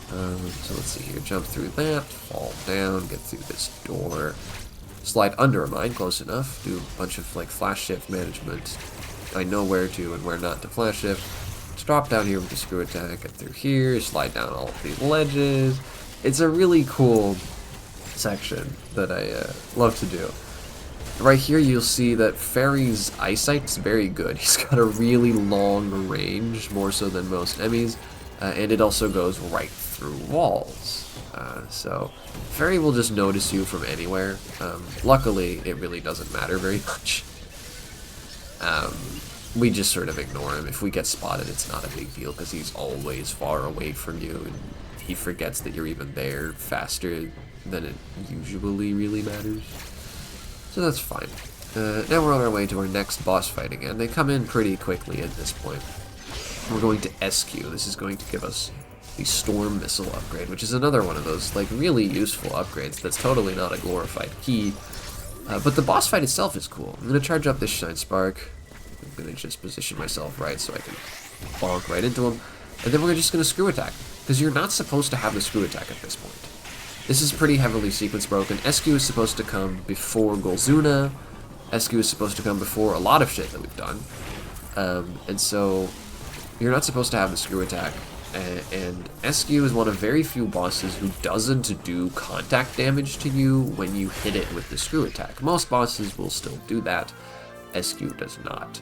So let's see here, jump through that, fall down, get through this door, slide under a mine, close enough, do a bunch of, like, flash shift management. I know where to and where not to flash shift. Just drop down here with the screw attack, get through here, slide down all of these ledges. It's a really cool section that I love to do. Right here you'll see that Fairy's eyesight's very good. He's got a really long range, more so than most Emmys, and it also goes right through walls. So Fairy will just notice you from anywhere. Luckily, it really doesn't matter very much. We just sort of ignore him. If we get spotted, it's not a big deal because he's always far away from you, and he forgets that you're even there faster than it usually really matters. So that's fine. Now we're on our way to our next boss fight again. They come in pretty quickly at this point. We're going to SQ. This is going to give us the Storm Missile upgrade, which is another one of those like really useful upgrades that's totally not a glorified key. But the boss fight itself is cool. I'm going to charge up this Shine Spark. I'm going to just position myself right so I can bonk right into him. And then we're just going to screw attack, because you're not supposed to have the screw attack at this point. This is pretty heavily sequence broken. SQ is supposed to come before Golzuna. SQ is supposed to come before a lot of shit that we've done. And so you're not supposed to have the screw attack. And SQ is one of very few bosses who doesn't do contact damage to you when you hit it with the screw attack. Most bosses will still do that. SQ does not.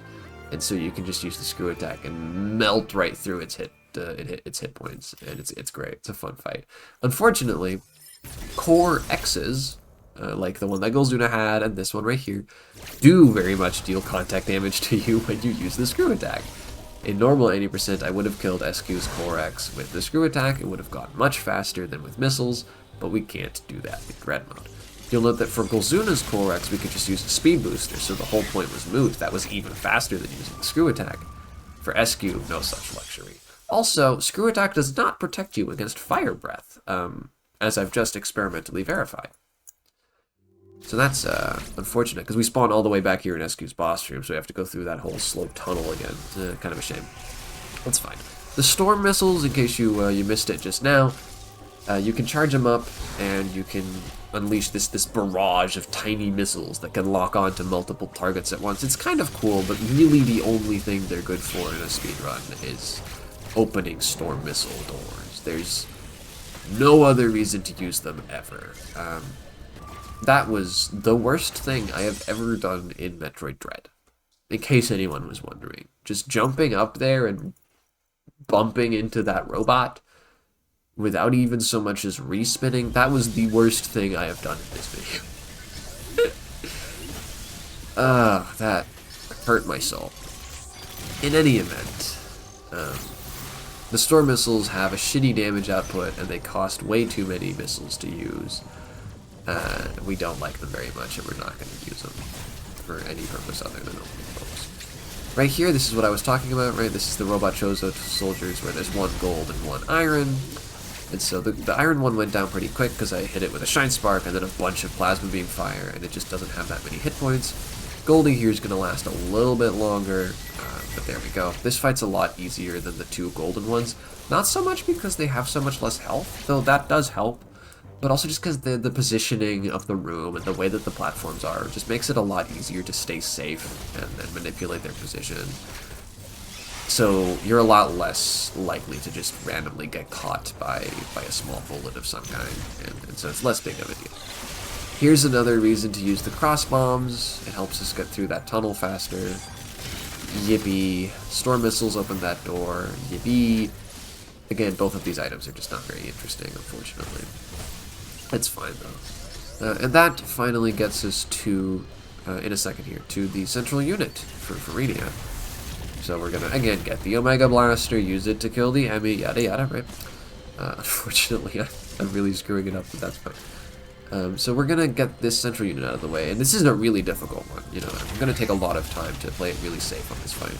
And so you can just use the screw attack and melt right through its hit points, and it's great. It's a fun fight. Unfortunately, core X's, like the one that Golzuna had and this one right here, do very much deal contact damage to you when you use the screw attack. In normal 80%, I would have killed SQ's core X with the screw attack. It would have gone much faster than with missiles, but we can't do that in Dread mode. You'll note that for Golzuna's core X, we could just use the speed booster, so the whole point was moot. That was even faster than using the screw attack. For SQ, no such luxury. Also, screw attack does not protect you against fire breath, as I've just experimentally verified. So that's unfortunate, because we spawn all the way back here in SQ's boss room, so we have to go through that whole slow tunnel again. Kind of a shame. That's fine. The storm missiles, in case you missed it just now, you can charge them up, and you can unleash this barrage of tiny missiles that can lock onto multiple targets at once. It's kind of cool, but really the only thing they're good for in a speedrun is opening storm missile doors. There's no other reason to use them ever. That was the worst thing I have ever done in Metroid Dread, in case anyone was wondering. Just jumping up there and bumping into that robot without even so much as respinning, that was the worst thing I have done in this video. That hurt my soul. In any event, the storm missiles have a shitty damage output, and they cost way too many missiles to use. We don't like them very much, and we're not going to use them for any purpose other than opening doors. Right here, this is what I was talking about, right? This is the Robot Chozo soldiers, where there's 1 gold and 1 iron. And so the iron one went down pretty quick because I hit it with a Shine Spark and then a bunch of Plasma Beam Fire, and it just doesn't have that many hit points. Goldie here is going to last a little bit longer, but there we go. This fight's a lot easier than the 2 golden ones. Not so much because they have so much less health, though that does help, but also just because the positioning of the room and the way that the platforms are just makes it a lot easier to stay safe and manipulate their position. So you're a lot less likely to just randomly get caught by a small bullet of some kind, and so it's less big of a deal. Here's another reason to use the cross bombs. It helps us get through that tunnel faster. Yippee. Storm missiles open that door. Yippee. Again, both of these items are just not very interesting, unfortunately. It's fine, though. And that finally gets us to in a second here to the central unit for Verinia. So we're gonna, again, get the Omega Blaster, use it to kill the Emmy, yada yada, right? Unfortunately, I'm really screwing it up, but that's fine. So we're gonna get this central unit out of the way, and this is a really difficult one, you know, I'm gonna take a lot of time to play it really safe on this fight.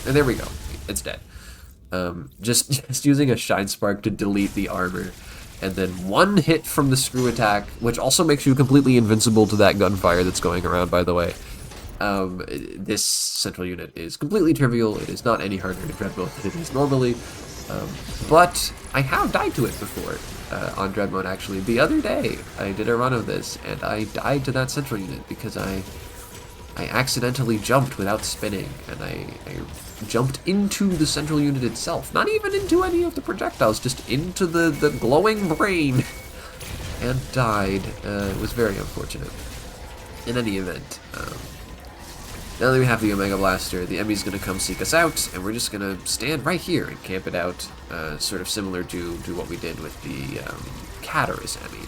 And there we go, it's dead. Just using a Shine Spark to delete the armor, and then one hit from the screw attack, which also makes you completely invincible to that gunfire that's going around, by the way. This central unit is completely trivial. It is not any harder to dread mode than it is normally, but I have died to it before on dread mode. Actually, the other day I did a run of this, and I died to that central unit because I accidentally jumped without spinning, and I jumped into the central unit itself, not even into any of the projectiles, just into the glowing brain, and died. It was very unfortunate. In any event, now that we have the Omega Blaster, the Emmy's going to come seek us out, and we're just going to stand right here and camp it out, sort of similar to what we did with the Caterus Emmy.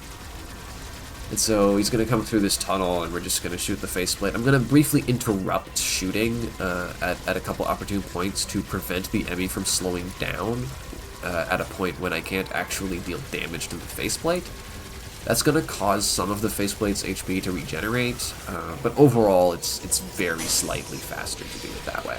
And so he's going to come through this tunnel, and we're just going to shoot the faceplate. I'm going to briefly interrupt shooting at a couple opportune points to prevent the Emmy from slowing down at a point when I can't actually deal damage to the faceplate. That's going to cause some of the faceplate's HP to regenerate, but overall it's very slightly faster to do it that way.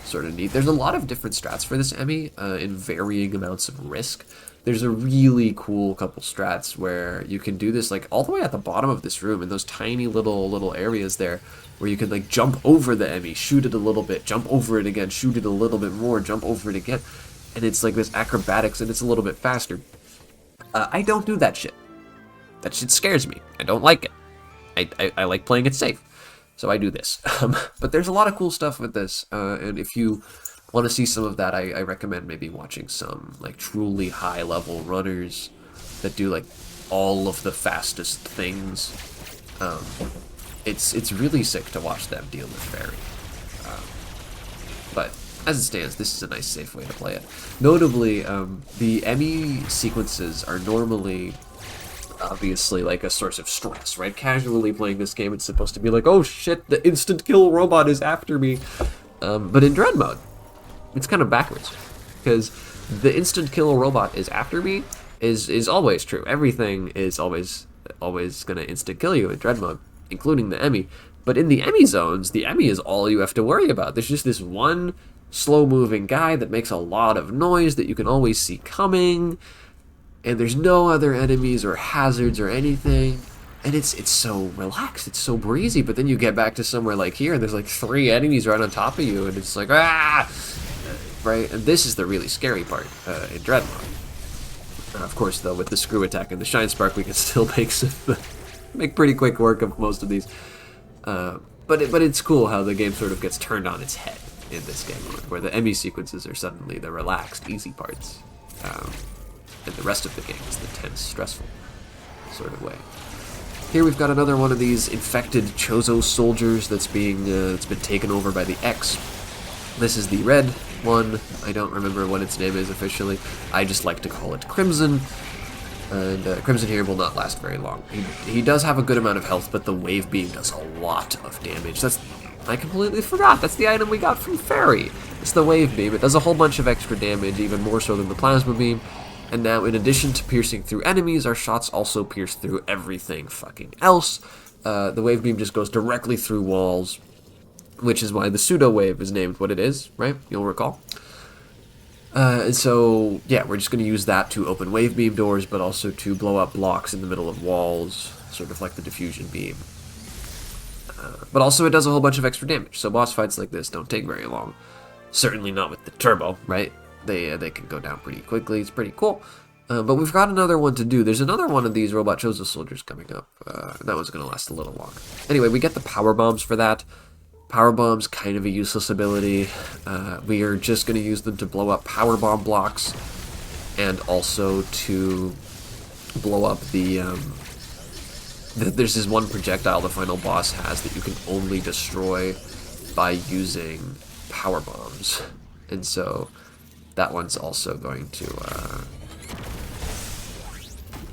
Sort of neat. There's a lot of different strats for this Emmy in varying amounts of risk. There's a really cool couple strats where you can do this like all the way at the bottom of this room in those tiny little areas there where you can like jump over the Emmy, shoot it a little bit, jump over it again, shoot it a little bit more, jump over it again, and it's like this acrobatics and it's a little bit faster. I don't do that shit. That shit scares me. I don't like it. I like playing it safe. So I do this. But there's a lot of cool stuff with this, and if you want to see some of that, I recommend maybe watching some like truly high level runners that do like all of the fastest things. It's really sick to watch them deal with Fairy. But as it stands, this is a nice safe way to play it. Notably, the Emmy sequences are normally obviously like a source of stress, right? Casually playing this game, it's supposed to be like, oh shit, the instant kill robot is after me. But in dread mode, it's kind of backwards, because the instant kill robot is after me is always true. Everything is always gonna instant kill you in dread mode, including the Emmy. But in the Emmy zones, the Emmy is all you have to worry about. There's just this one slow-moving guy that makes a lot of noise that you can always see coming, and there's no other enemies or hazards or anything, and it's so relaxed, it's so breezy. But then you get back to somewhere like here, and there's like 3 enemies right on top of you, and it's like, ah! Right? And this is the really scary part in dread mode. Of course, though, with the screw attack and the shine spark, we can still make pretty quick work of most of these. But it's cool how the game sort of gets turned on its head in this game mode, where the Emmy sequences are suddenly the relaxed, easy parts. And the rest of the game is the tense, stressful sort of way. Here we've got another one of these infected Chozo soldiers that's being it's been taken over by the X. This is the red one. I don't remember what its name is officially. I just like to call it Crimson. And Crimson here will not last very long. He does have a good amount of health, but the wave beam does a lot of damage. I completely forgot. That's the item we got from Fairy. It's the wave beam. It does a whole bunch of extra damage, even more so than the plasma beam. And now, in addition to piercing through enemies, our shots also pierce through everything fucking else. The wave beam just goes directly through walls, which is why the pseudo wave is named what it is, right? You'll recall. And so, yeah, we're just going to use that to open wave beam doors, but also to blow up blocks in the middle of walls, sort of like the diffusion beam. But also it does a whole bunch of extra damage, so boss fights like this don't take very long. Certainly not with the turbo, right? They can go down pretty quickly. It's pretty cool. But we've got another one to do. There's another one of these Robot Chozo soldiers coming up. That one's going to last a little longer. Anyway, we get the power bombs for that. Power bombs, kind of a useless ability. We are just going to use them to blow up power bomb blocks, and also to blow up the there's this one projectile the final boss has that you can only destroy by using power bombs. And so that one's also going to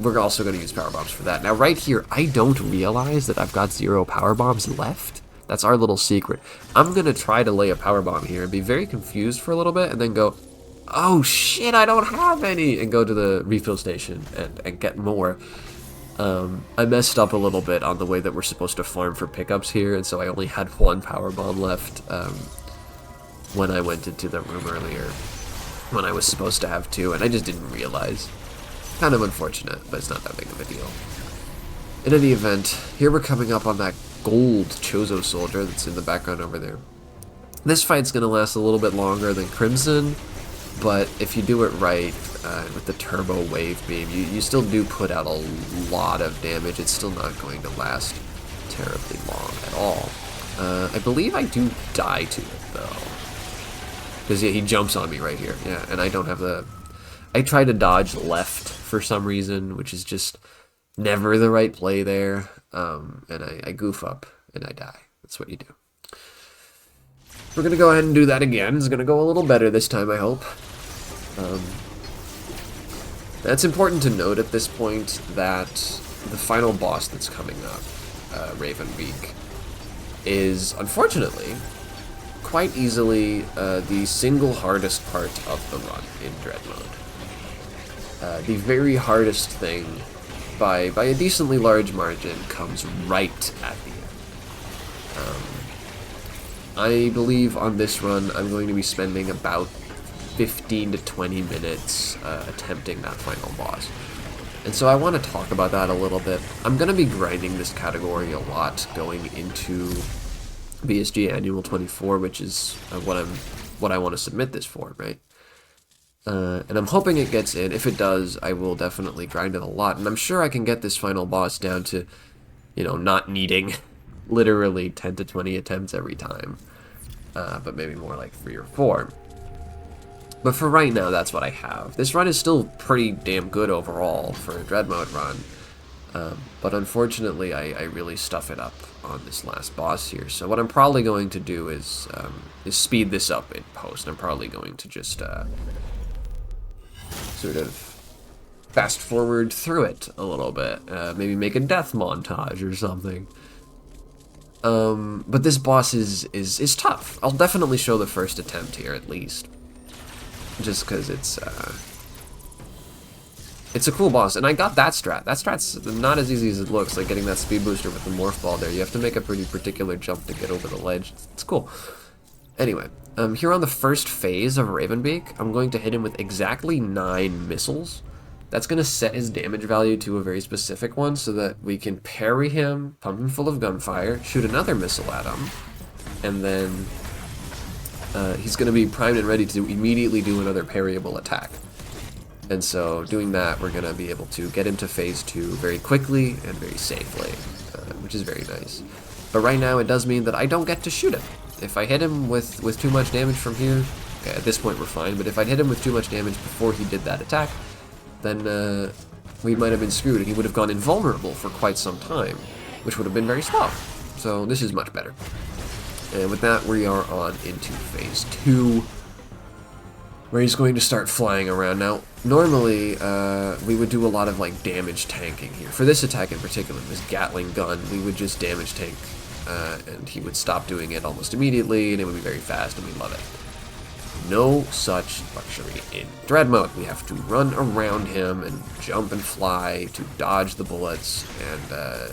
we're also going to use power bombs for that. Now, right here, I don't realize that I've got 0 power bombs left. That's our little secret. I'm going to try to lay a power bomb here and be very confused for a little bit and then go, oh shit, I don't have any, and go to the refill station and get more. I messed up a little bit on the way that we're supposed to farm for pickups here, and so I only had 1 power bomb left when I went into the room earlier, when I was supposed to have 2, and I just didn't realize. Kind of unfortunate, but it's not that big of a deal. In any event, here we're coming up on that gold Chozo soldier that's in the background over there. This fight's going to last a little bit longer than Crimson, but if you do it right, with the turbo wave beam, you still do put out a lot of damage. It's still not going to last terribly long at all. I believe I do die to it, though. Because, yeah, he jumps on me right here. Yeah, and I don't have the... I try to dodge left for some reason, which is just never the right play there. And I goof up, and I die. That's what you do. We're going to go ahead and do that again. It's going to go a little better this time, I hope. That's important to note at this point that the final boss that's coming up, Ravenbeak, is, unfortunately, quite easily the single hardest part of the run in Dread Mode. The very hardest thing, by a decently large margin, comes right at the end. I believe on this run I'm going to be spending about 15 to 20 minutes attempting that final boss. And so I want to talk about that a little bit. I'm going to be grinding this category a lot going into BSG Annual 24, which is what I want to submit this for, right? And I'm hoping it gets in. If it does, I will definitely grind it a lot. And I'm sure I can get this final boss down to, you know, not needing literally 10 to 20 attempts every time. But maybe more like 3 or 4. But for right now, that's what I have. This run is still pretty damn good overall for a Dread Mode run. But unfortunately, I really stuff it up on this last boss here. So what I'm probably going to do is speed this up in post. I'm probably going to just sort of fast forward through it a little bit. Maybe make a death montage or something. But this boss is tough. I'll definitely show the first attempt here at least. Just because it's a cool boss, and I got that strat. That strat's not as easy as it looks, like getting that speed booster with the morph ball there. You have to make a pretty particular jump to get over the ledge. It's cool. Anyway, here on the first phase of Ravenbeak, I'm going to hit him with exactly 9 missiles. That's going to set his damage value to a very specific one so that we can parry him, pump him full of gunfire, shoot another missile at him, and then he's going to be primed and ready to immediately do another parryable attack. And so doing that, we're going to be able to get into phase 2 very quickly and very safely, which is very nice. But right now it does mean that I don't get to shoot him. If I hit him with too much damage from here, okay, at this point we're fine, but if I'd hit him with too much damage before he did that attack, then we might have been screwed and he would have gone invulnerable for quite some time, which would have been very slow. So this is much better. And with that, we are on into phase 2, where he's going to start flying around. Now, normally, we would do a lot of, like, damage tanking here. For this attack in particular, this Gatling gun, we would just damage tank, and he would stop doing it almost immediately, and it would be very fast, and we love it. No such luxury in Dread Mode. We have to run around him and jump and fly to dodge the bullets, and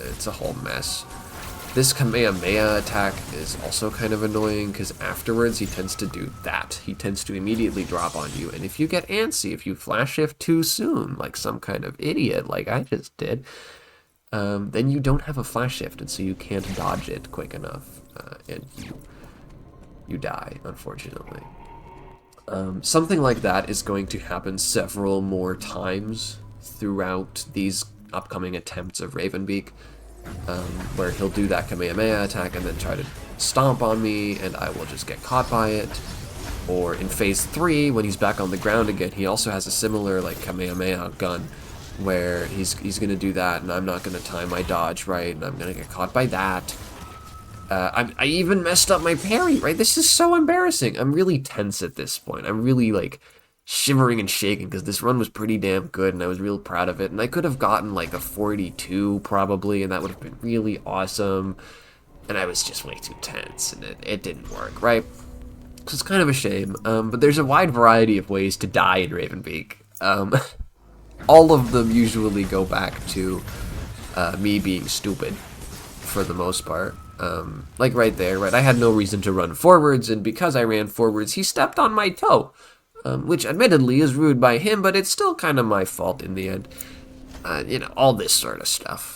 it's a whole mess. This Kamehameha attack is also kind of annoying because afterwards he tends to do that. He tends to immediately drop on you, and if you get antsy, if you flash shift too soon, like some kind of idiot like I just did, then you don't have a flash shift, and so you can't dodge it quick enough, and you die, unfortunately. Something like that is going to happen several more times throughout these upcoming attempts of Ravenbeak. Where he'll do that Kamehameha attack and then try to stomp on me, and I will just get caught by it. Or in phase 3, when he's back on the ground again, he also has a similar like Kamehameha gun, where he's gonna do that, and I'm not gonna time my dodge right, and I'm gonna get caught by that. I even messed up my parry, right? This is so embarrassing. I'm really tense at this point. I'm really like shivering and shaking because this run was pretty damn good and I was real proud of it. And I could have gotten like a 42 probably, and that would have been really awesome. And I was just way too tense, and it didn't work, right? So it's kind of a shame. But there's a wide variety of ways to die in Ravenbeak. All of them usually go back to me being stupid, for the most part. Like right there, right? I had no reason to run forwards, and because I ran forwards, he stepped on my toe. Which admittedly is rude by him, but it's still kind of my fault in the end. You know, all this sort of stuff.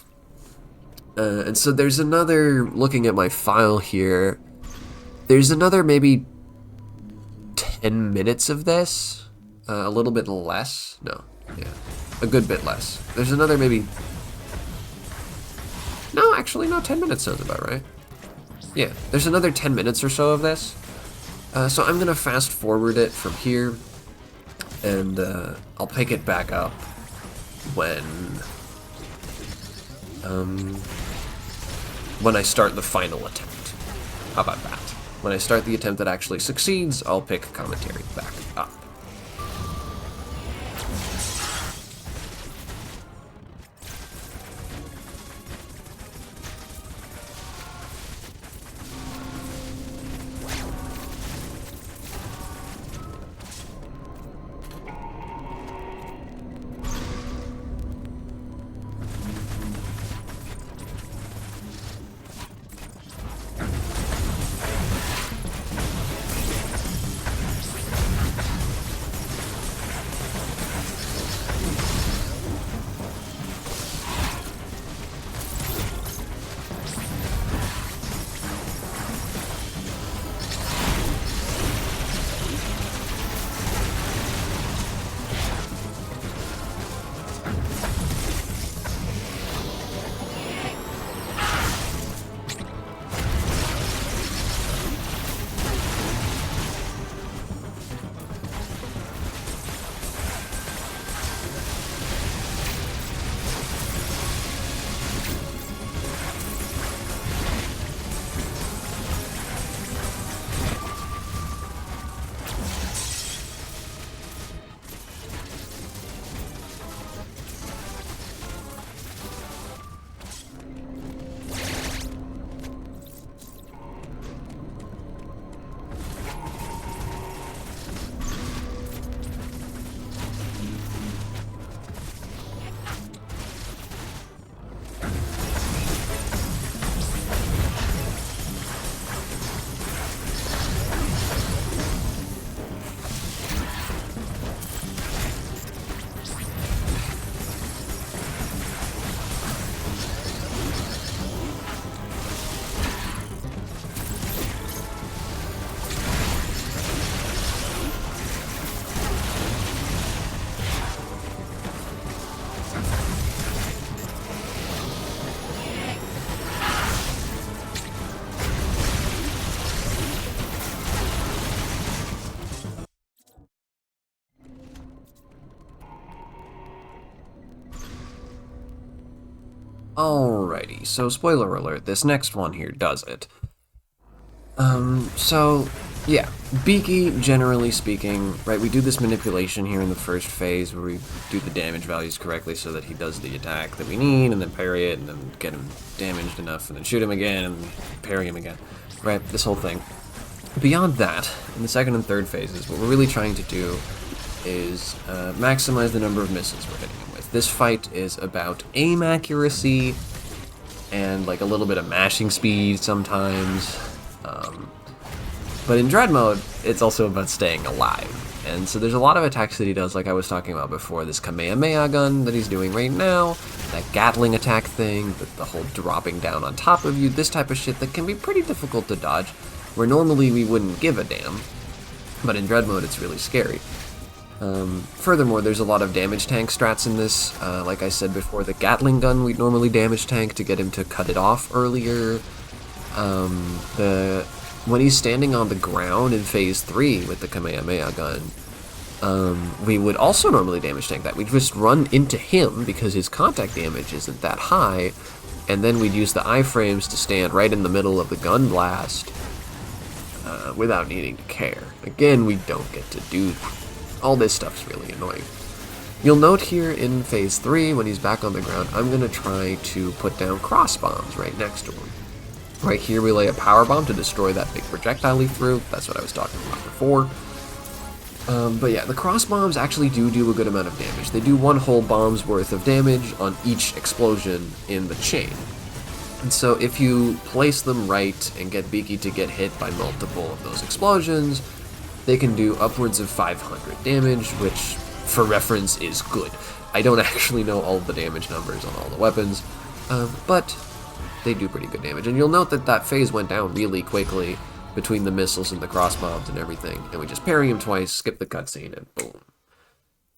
And so there's another, looking at my file here, there's another maybe 10 minutes of this. A little bit less. No, yeah, a good bit less. There's another maybe, no, actually, no, 10 minutes sounds about right. Yeah, there's another 10 minutes or so of this. So I'm gonna fast forward it from here, and I'll pick it back up when I start the final attempt. How about that? When I start the attempt that actually succeeds, I'll pick commentary back up. Alrighty, so spoiler alert, this next one here does it. So, yeah, Beaky, generally speaking, right, we do this manipulation here in the first phase where we do the damage values correctly so that he does the attack that we need, and then parry it, and then get him damaged enough, and then shoot him again, and parry him again, right, this whole thing. Beyond that, in the second and third phases, what we're really trying to do is maximize the number of misses we're hitting him with. This fight is about aim accuracy and like a little bit of mashing speed sometimes. But in Dread mode, it's also about staying alive. And so there's a lot of attacks that he does, like I was talking about before. This Kamehameha gun that he's doing right now, that Gatling attack thing, the whole dropping down on top of you, this type of shit that can be pretty difficult to dodge, where normally we wouldn't give a damn. But in Dread mode, it's really scary. Furthermore, there's a lot of damage tank strats in this. Like I said before, the Gatling gun we'd normally damage tank to get him to cut it off earlier. When he's standing on the ground in Phase 3 with the Kamehameha gun, we would also normally damage tank that. We'd just run into him because his contact damage isn't that high, and then we'd use the iframes to stand right in the middle of the gun blast without needing to care. Again, we don't get to do All this stuff's really annoying. You'll note here in phase 3, when he's back on the ground, I'm going to try to put down cross bombs right next to him. Right here we lay a power bomb to destroy that big projectile he threw. That's what I was talking about before. But yeah, the cross bombs actually do a good amount of damage. They do one whole bomb's worth of damage on each explosion in the chain. And so if you place them right and get Beaky to get hit by multiple of those explosions, they can do upwards of 500 damage, which, for reference, is good. I don't actually know all of the damage numbers on all the weapons, but they do pretty good damage. And you'll note that that phase went down really quickly between the missiles and the cross bombs and everything, and we just parry him twice, skip the cutscene, and boom.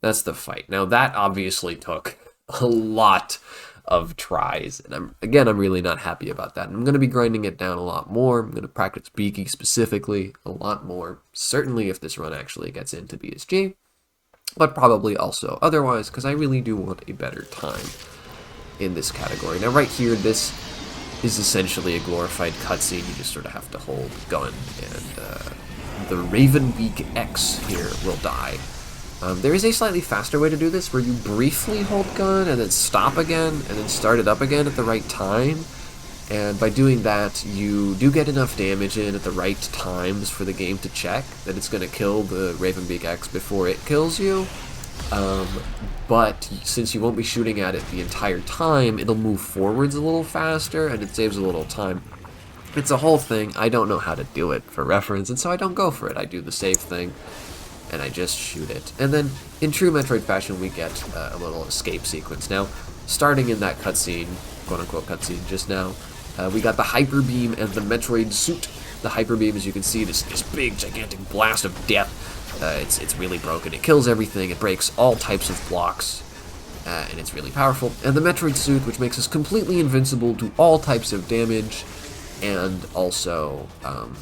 That's the fight. Now that obviously took a lot of tries, and I'm really not happy about that. I'm going to be grinding it down a lot more. I'm going to practice Beaky specifically a lot more, certainly if this run actually gets into BSG, but probably also otherwise, because I really do want a better time in this category. Now right here, this is essentially a glorified cutscene. You just sort of have to hold gun, and the Ravenbeak X here will die. There is a slightly faster way to do this, where you briefly hold gun, and then stop again, and then start it up again at the right time. And by doing that, you do get enough damage in at the right times for the game to check that it's going to kill the Ravenbeak X before it kills you. But since you won't be shooting at it the entire time, it'll move forwards a little faster, and it saves a little time. It's a whole thing. I don't know how to do it for reference, and so I don't go for it. I do the safe thing, and I just shoot it. And then, in true Metroid fashion, we get a little escape sequence. Now, starting in that cutscene, quote-unquote cutscene just now, we got the Hyper Beam and the Metroid suit. The Hyper Beam, as you can see, this big, gigantic blast of death. It's really broken. It kills everything. It breaks all types of blocks, and it's really powerful. And the Metroid suit, which makes us completely invincible to all types of damage, and also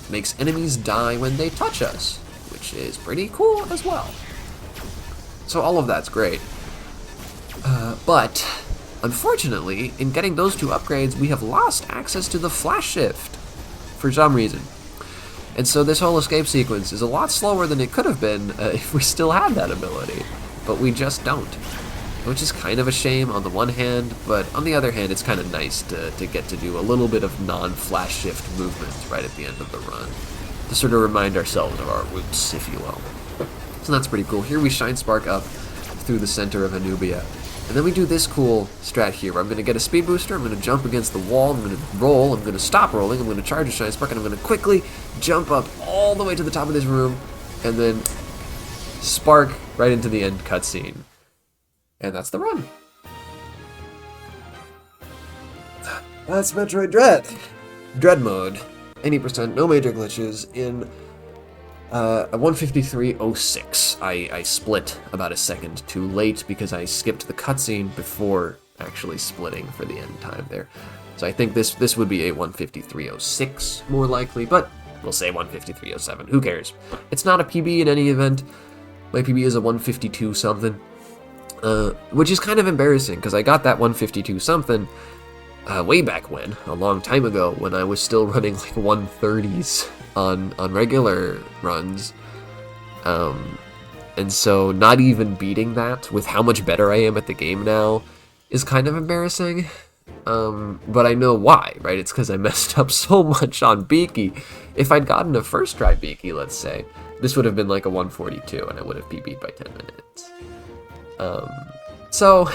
makes enemies die when they touch us, which is pretty cool as well. So all of that's great. But, unfortunately, in getting those two upgrades, we have lost access to the Flash Shift for some reason. And so this whole escape sequence is a lot slower than it could have been if we still had that ability. But we just don't. Which is kind of a shame on the one hand, but on the other hand, it's kind of nice to get to do a little bit of non-Flash Shift movement right at the end of the run. To sort of remind ourselves of our roots, if you will. So that's pretty cool. Here we Shine Spark up through the center of Anubia. And then we do this cool strat here, where I'm going to get a speed booster, I'm going to jump against the wall, I'm going to roll, I'm going to stop rolling, I'm going to charge a Shine Spark, and I'm going to quickly jump up all the way to the top of this room, and then spark right into the end cutscene. And that's the run. That's Metroid Dread. Dread mode. 80%, no major glitches, in a 153.06. I split about a second too late because I skipped the cutscene before actually splitting for the end time there. So I think this would be a 153.06 more likely, but we'll say 153.07. Who cares? It's not a PB in any event. My PB is a 152 something, which is kind of embarrassing because I got that 152 something way back when, a long time ago, when I was still running like 130s on regular runs. And so not even beating that with how much better I am at the game now is kind of embarrassing. But I know why, right? It's because I messed up so much on Beaky. If I'd gotten a first try Beaky, let's say, this would have been like a 142 and I would have PB'd by 10 minutes. So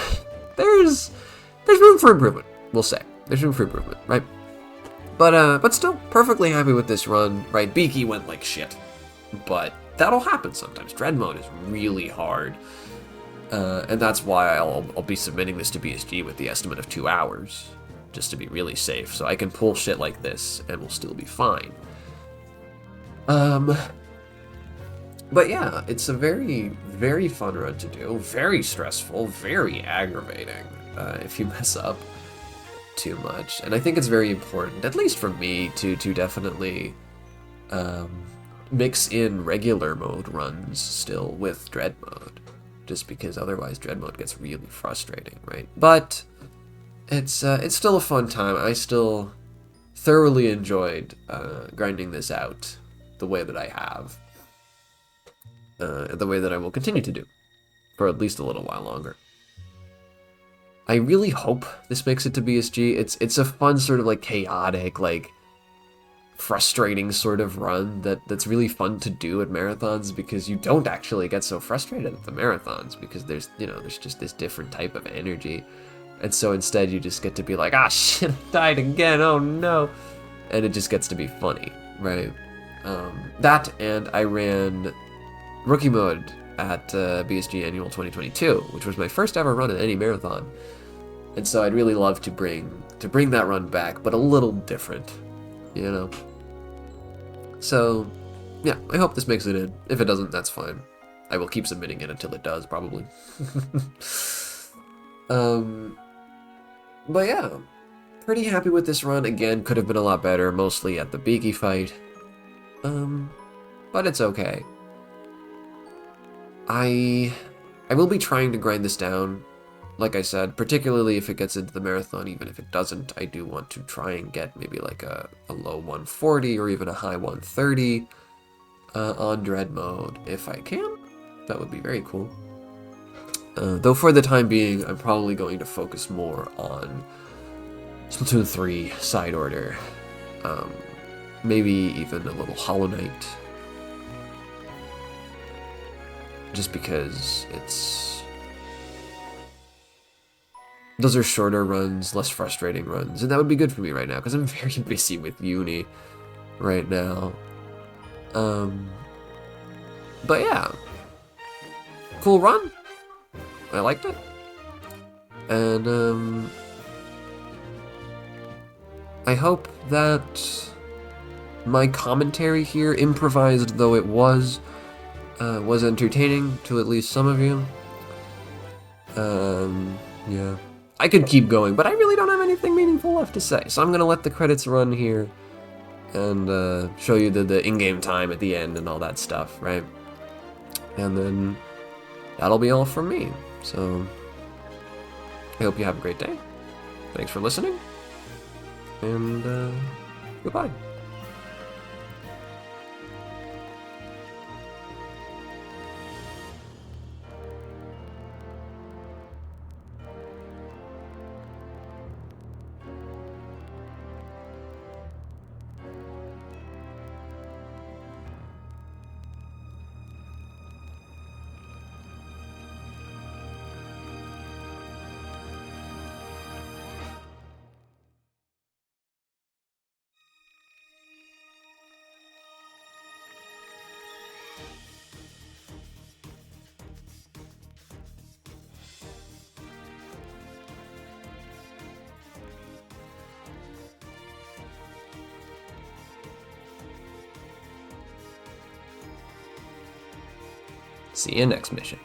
there's room for improvement, we'll say. There's room for improvement, right? But still, perfectly happy with this run, right? Beaky went like shit. But that'll happen sometimes. Dread mode is really hard. And that's why I'll be submitting this to BSG with the estimate of 2 hours. Just to be really safe. So I can pull shit like this and we'll still be fine. But yeah, it's a very, very fun run to do. Very stressful, very aggravating if you mess up too much. And I think it's very important, at least for me, to definitely mix in regular mode runs still with Dread mode. Just because otherwise Dread mode gets really frustrating, right? But it's still a fun time. I still thoroughly enjoyed grinding this out the way that I have. the way that I will continue to do for at least a little while longer. I really hope this makes it to BSG. It's a fun sort of like chaotic, like frustrating sort of run that's really fun to do at marathons, because you don't actually get so frustrated at the marathons because there's just this different type of energy. And so instead you just get to be like, ah shit, I died again, oh no. And it just gets to be funny, right? That, and I ran rookie mode at BSG Annual 2022, which was my first ever run at any marathon. And so I'd really love to bring that run back, but a little different, you know? So, yeah, I hope this makes it in. If it doesn't, that's fine. I will keep submitting it until it does, probably. But yeah, pretty happy with this run. Again, could have been a lot better, mostly at the Beaky fight. But it's okay. I will be trying to grind this down, like I said, particularly if it gets into the marathon. Even if it doesn't, I do want to try and get maybe like a low 140 or even a high 130 on dread mode if I can. That would be very cool. Though for the time being, I'm probably going to focus more on Splatoon 3 side order. Maybe even a little Hollow Knight. Just because those are shorter runs, less frustrating runs, and that would be good for me right now, because I'm very busy with uni right now. But yeah, cool run. I liked it. And I hope that my commentary here, improvised though it was entertaining to at least some of you. Yeah. I could keep going, but I really don't have anything meaningful left to say, so I'm gonna let the credits run here and show you the in-game time at the end and all that stuff, right? And then that'll be all from me. So I hope you have a great day. Thanks for listening, and goodbye. See you next mission.